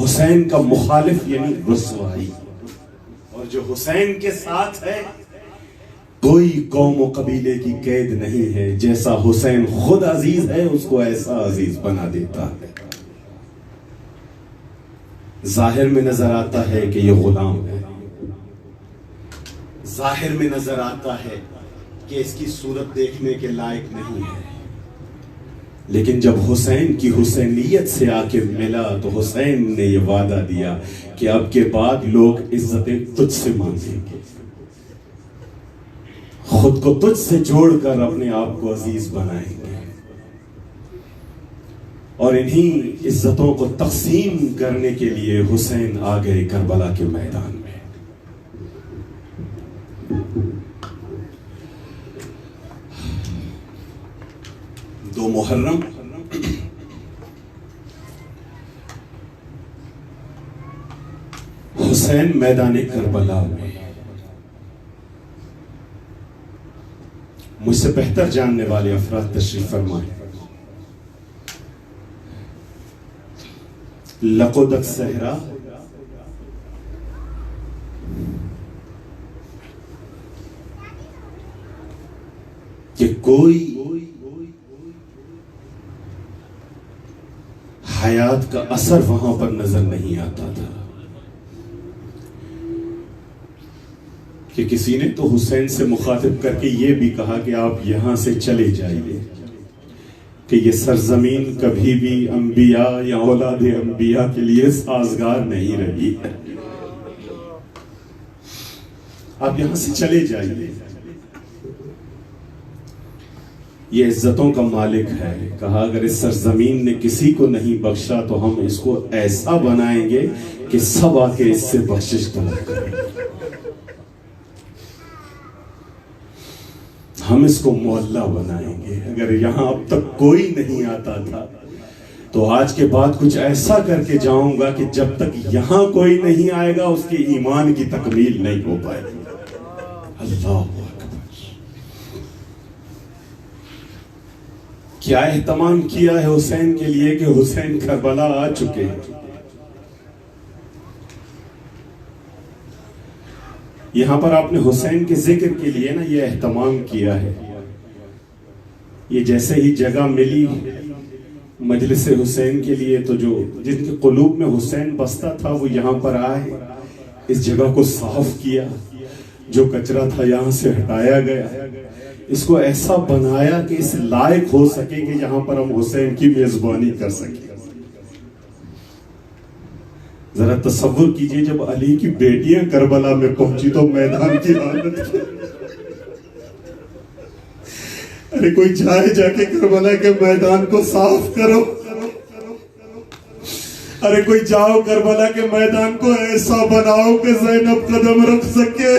حسین کا مخالف یعنی رسوائی. اور جو حسین کے ساتھ ہے کوئی قوم و قبیلے کی قید نہیں ہے. جیسا حسین خود عزیز ہے اس کو ایسا عزیز بنا دیتا ہے. ظاہر میں نظر آتا ہے کہ یہ غلام ہے. ظاہر میں نظر آتا ہے کہ اس کی صورت دیکھنے کے لائق نہیں ہے. لیکن جب حسین کی حسینیت سے آ کے ملا تو حسین نے یہ وعدہ دیا کہ اب کے بعد لوگ عزتیں تجھ سے مانگیں گے. خود کو تجھ سے جوڑ کر اپنے آپ کو عزیز بنائیں گے. اور انہی عزتوں کو تقسیم کرنے کے لیے حسین آ گئے کربلا کے میدان میں. دو محرم حسین میدان کربلا میں. مجھ سے بہتر جاننے والے افراد تشریف فرمائیں. لقدت صحرا کہ کوئی حیات کا اثر وہاں پر نظر نہیں آتا تھا. کہ کسی نے تو حسین سے مخاطب کر کے یہ بھی کہا کہ آپ یہاں سے چلے جائیے کہ یہ سرزمین کبھی بھی انبیاء یا اولاد انبیاء کے لیے سازگار نہیں رہی ہے. آپ یہاں سے چلے جائیے. یہ عزتوں کا مالک ہے. کہا اگر اس سرزمین نے کسی کو نہیں بخشا تو ہم اس کو ایسا بنائیں گے کہ سب آ کے اس سے بخشش طلب کریں. ہم اس کو معلّہ بنائیں گے. اگر یہاں اب تک کوئی نہیں آتا تھا تو آج کے بعد کچھ ایسا کر کے جاؤں گا کہ جب تک یہاں کوئی نہیں آئے گا اس کے ایمان کی تکمیل نہیں ہو پائے گی. اللہ اکبر. کیا اہتمام کیا ہے حسین کے لیے کہ حسین کربلا آ چکے. یہاں پر آپ نے حسین کے ذکر کے لیے نا یہ اہتمام کیا ہے. یہ جیسے ہی جگہ ملی مجلس حسین کے لیے تو جو جن کے قلوب میں حسین بستا تھا وہ یہاں پر آئے, اس جگہ کو صاف کیا, جو کچرا تھا یہاں سے ہٹایا گیا, اس کو ایسا بنایا کہ اس لائق ہو سکے کہ یہاں پر ہم حسین کی میزبانی کر سکیں. ذرا تصور کیجئے جب علی کی بیٹیاں کربلا میں پہنچی تو میدان کی حالت. ارے کوئی جائے جا کے کربلا کے میدان کو صاف کرو. ارے کوئی جاؤ کربلا کے میدان کو ایسا بناؤ کہ زینب قدم رکھ سکے.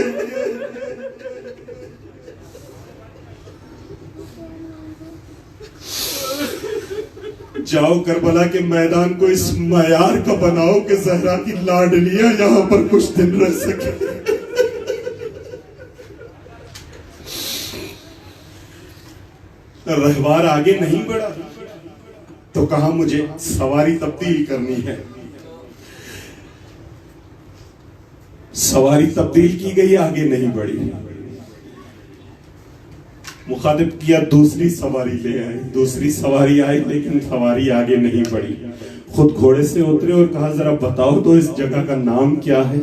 جاؤ کربلا کے میدان کو اس معیار کا بناؤ کہ زہرا کی لاڈلیاں یہاں پر کچھ دن رہ سکے. رہوار آگے نہیں بڑھا تو کہا مجھے سواری تبدیل کرنی ہے. سواری تبدیل کی گئی, آگے نہیں بڑھی. مخاطب کیا دوسری سواری لے آئے, دوسری سواری آئی لیکن سواری آگے نہیں بڑھی. خود گھوڑے سے اترے اور کہا ذرا بتاؤ تو اس جگہ کا نام کیا ہے.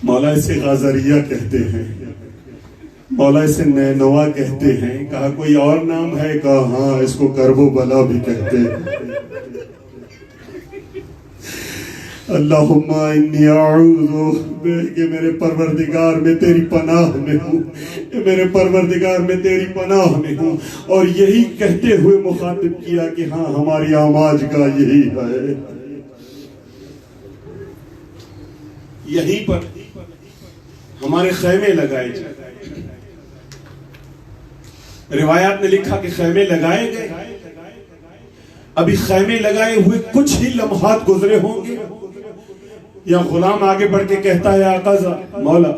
مولا اسے غازریہ کہتے ہیں, مولا اسے نینوا کہتے ہیں. کہا کوئی اور نام ہے؟ کہا ہاں اس کو کرب و بلا بھی کہتے ہیں. اللہم انی اعوذ کہ میرے پروردگار میں تیری پناہ میں ہوں, میرے پروردگار میں تیری پناہ میں ہوں. اور یہی کہتے ہوئے مخاطب کیا کہ ہاں ہماری آماج کا یہی ہے. یہیں پر ہمارے خیمے لگائے جائیں. روایات نے لکھا کہ خیمے لگائے گئے. ابھی خیمے لگائے ہوئے کچھ ہی لمحات گزرے ہوں گے, یا غلام آگے بڑھ کے کہتا ہے آقا مولا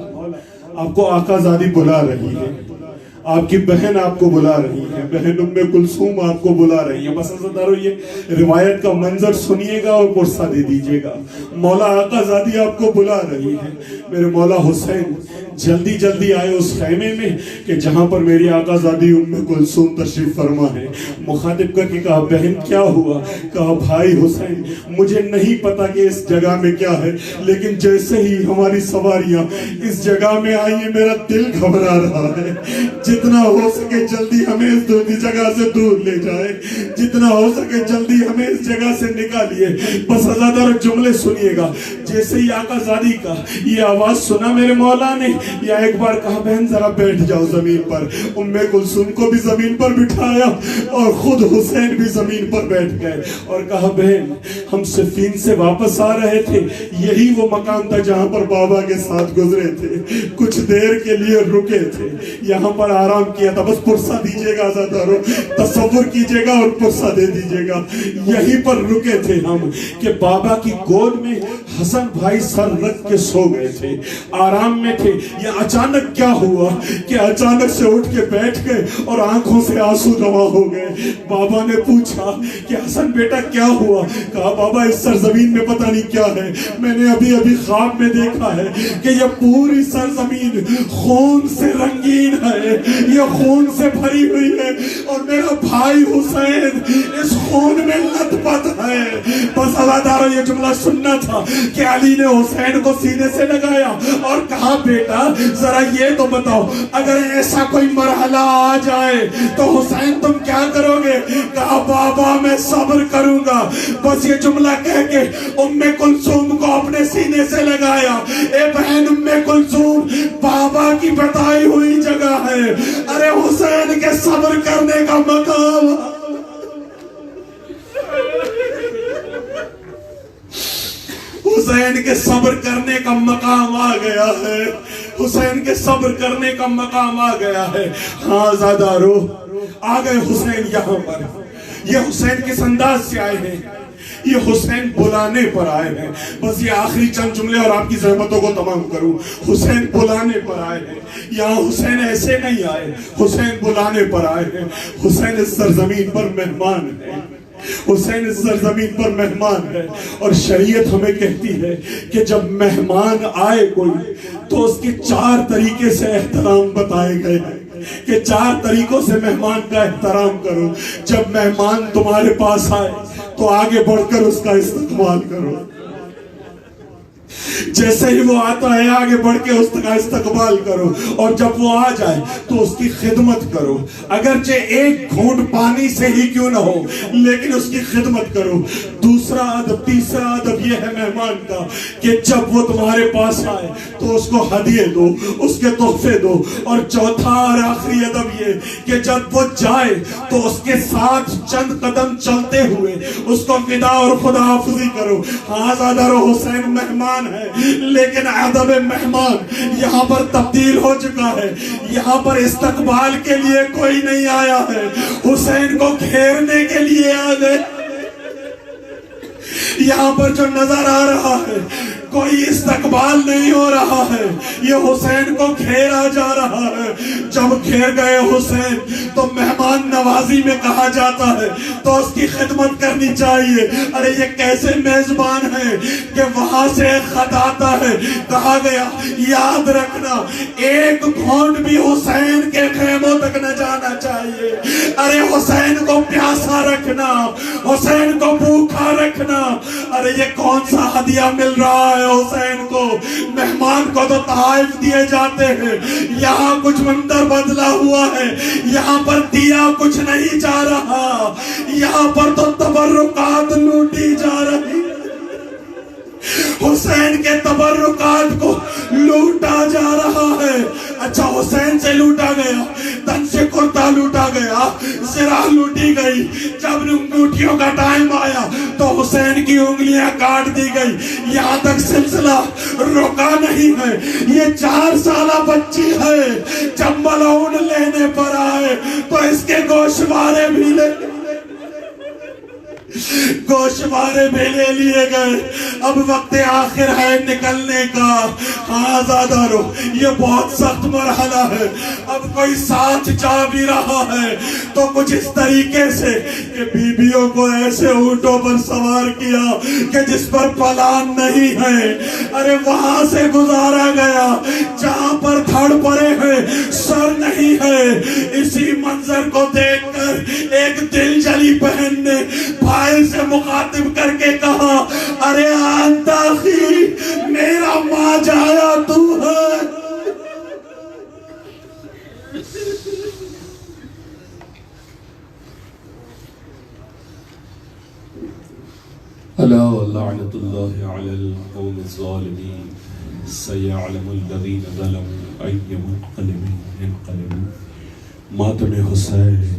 آپ کو آقا زادی بلا رہی ہے, آپ کی بہن آپ کو بلا رہی ہے, بہن ام کلثوم آپ کو بلا رہی ہے. بس عزتدارو یہ روایت کا منظر سنیے گا اور پرسہ دے دیجئے گا. مولا آقا زادی آپ کو بلا رہی ہے. میرے مولا حسین جلدی جلدی آئے اس خیمے میں کہ جہاں پر میری آقا زادی ام کلثوم تشریف فرما ہے. مخاطب کر کے کہا بہن کیا ہوا؟ کہا بھائی حسین مجھے نہیں پتا کہ اس جگہ میں کیا ہے, لیکن جیسے ہی ہماری سواریاں اس جگہ میں آئی میرا دل گھبرا رہا ہے. جتنا ہو سکے جلدی ہمیں اس جگہ سے دور لے جائے, جتنا ہو سکے جلدی ہمیں اس جگہ سے نکالیے. بس عزادار جملے سنیے گا. جیسے ہی آقا زادی کا یہ آواز سنا میرے مولا نے, یا ایک بار کہا بہن ذرا بیٹھ جاؤ زمین پر. ام کلثوم کو بھی زمین پر بٹھایا اور خود حسین بھی زمین پر بیٹھ گئے اور کہا بہن ہم صفین سے واپس آ رہے تھے, یہی وہ مقام تھا جہاں پر بابا کے ساتھ گزرے تھے, کچھ دیر کے لیے رکے تھے, یہاں پر آرام کیا تھا. بس پرسہ دیجئے گا عزادارو, تصور کیجئے گا اور پرسہ دے دیجئے گا. یہیں پر رکے تھے ہم کہ بابا کی گود میں حسن بھائی سر رکھ کے سو گئے تھے, آرام میں تھے. یہ اچانک کیا ہوا کہ اچانک سے اٹھ کے بیٹھ گئے اور آنکھوں سے آنسو جمع ہو گئے. بابا نے پوچھا کہ حسن بیٹا کیا ہوا؟ کہا بابا اس سرزمین میں پتہ نہیں کیا ہے, میں نے ابھی ابھی خواب میں دیکھا ہے کہ یہ پوری سرزمین خون سے رنگین ہے, یہ خون سے بھری ہوئی ہے اور میرا بھائی حسین اس خون میں لت پت ہے. بس عزادارو یہ جملہ سننا تھا کہ علی نے حسین کو سینے سے لگایا اور کہا بیٹا ذرا یہ تو بتاؤ اگر ایسا کوئی مرحلہ آ جائے تو حسین تم کیا کرو گے؟ کہا بابا میں صبر کروں گا. بس یہ جملہ کہہ کے ام کلثوم کو اپنے سینے سے لگایا. اے بہن ام کلثوم بابا کی بتائی ہوئی جگہ ہے, ارے حسین کے صبر کرنے کا مقام, حسین کے صبر کرنے کا مقام آ گیا ہے, حسین کے صبر کرنے کا مقام آ گیا ہے. ہاں زادارو آ گئے حسین یہاں پر. یہ حسین کس انداز سے آئے ہیں؟ یہ حسین بلانے پر آئے ہیں. بس یہ آخری چند جملے اور آپ کی زحمتوں کو تمام کروں. حسین بلانے پر آئے ہیں. یہاں حسین ایسے نہیں آئے, حسین بلانے پر آئے ہیں. حسین اس سرزمین پر مہمان ہے. حسین اس سرزمین پر مہمان ہے، اور شریعت ہمیں کہتی ہے کہ جب مہمان آئے کوئی تو اس کے 4 طریقے سے احترام بتائے گئے ہیں کہ 4 طریقوں سے مہمان کا احترام کرو۔ جب مہمان تمہارے پاس آئے تو آگے بڑھ کر اس کا استقبال کرو، جیسے ہی وہ آتا ہے آگے بڑھ کے اس کا استقبال کرو، اور جب وہ آ جائے تو اس کی خدمت کرو، اگرچہ ایک گھونٹ پانی سے ہی کیوں نہ ہو لیکن اس کی خدمت کرو۔ دوسرا ادب، تیسرا ادب یہ ہے مہمان کا کہ جب وہ تمہارے پاس آئے تو اس کو ہدیے دو، اس کے تحفے دو، اور چوتھا اور آخری ادب یہ کہ جب وہ جائے تو اس کے ساتھ چند قدم چلتے ہوئے اس کو ودا اور خدا حافظی کرو۔ ہاں زادہ رو حسین مہمان ہے، لیکن ادب مہمان یہاں پر تبدیل ہو چکا ہے، یہاں پر استقبال کے لیے کوئی نہیں آیا ہے، حسین کو گھیرنے کے لیے آ گئے۔ یہاں پر جو نظر آ رہا ہے کوئی استقبال نہیں ہو رہا ہے، یہ حسین کو گھیرا جا رہا ہے۔ جب گھیر گئے حسین تو مہمان نوازی میں کہا جاتا ہے تو اس کی خدمت کرنی چاہیے۔ ارے یہ کیسے میزبان ہے کہ وہاں سے ایک خط آتا ہے، کہا گیا یاد رکھنا ایک گھونٹ بھی حسین کے خیموں تک نہ جانا چاہیے۔ ارے حسین کو پیاسا رکھنا، حسین کو بھوکا رکھنا۔ ارے یہ کون سا ہدیہ مل رہا ہے حسین کو؟ مہمان کو تو تحائف دیے جاتے ہیں، یہاں کچھ منظر بدلا ہوا ہے، یہاں پر دیا کچھ نہیں جا رہا، یہاں پر تو تبرکات لوٹی جا رہی۔ حسین کے تبرکات کو لوٹا جا رہا ہے۔ اچھا حسین سے لوٹا گیا، تن سے کرتا لوٹا گیا، زرہ لوٹی گئی۔ جب انگوٹھیوں کا ٹائم آیا تو حسین کی انگلیاں کاٹ دی گئی۔ یہاں تک سلسلہ رکا نہیں ہے، یہ 4 سالہ بچی ہے، جب ملعون لینے پر آئے تو اس کے گوشوارے بھی گوشوارے بھی لے لیے گئے۔ اب وقت آخر ہے نکلنے کا۔ ہاں زادہ رو، یہ بہت سخت مرحلہ ہے۔ اب کوئی ساتھ جا بھی رہا ہے تو کچھ اس طریقے سے کہ بیویوں کو ایسے اونٹوں پر سوار کیا کہ جس پر پلان نہیں ہے۔ ارے وہاں سے گزارا گیا جہاں پر دھڑ پڑے ہیں، سر نہیں ہے۔ اسی منظر کو دیکھ کر ایک دل جلی بہن نے بھائی سے مخاطب کر کے کہا ارے آنتاخی میرا ماں جایا تو ہے۔ الا لعنت اللہ علی القوم الظالمین سیعلم الذین ظلموا ای منقلب انقلبوا۔ ماتم حسین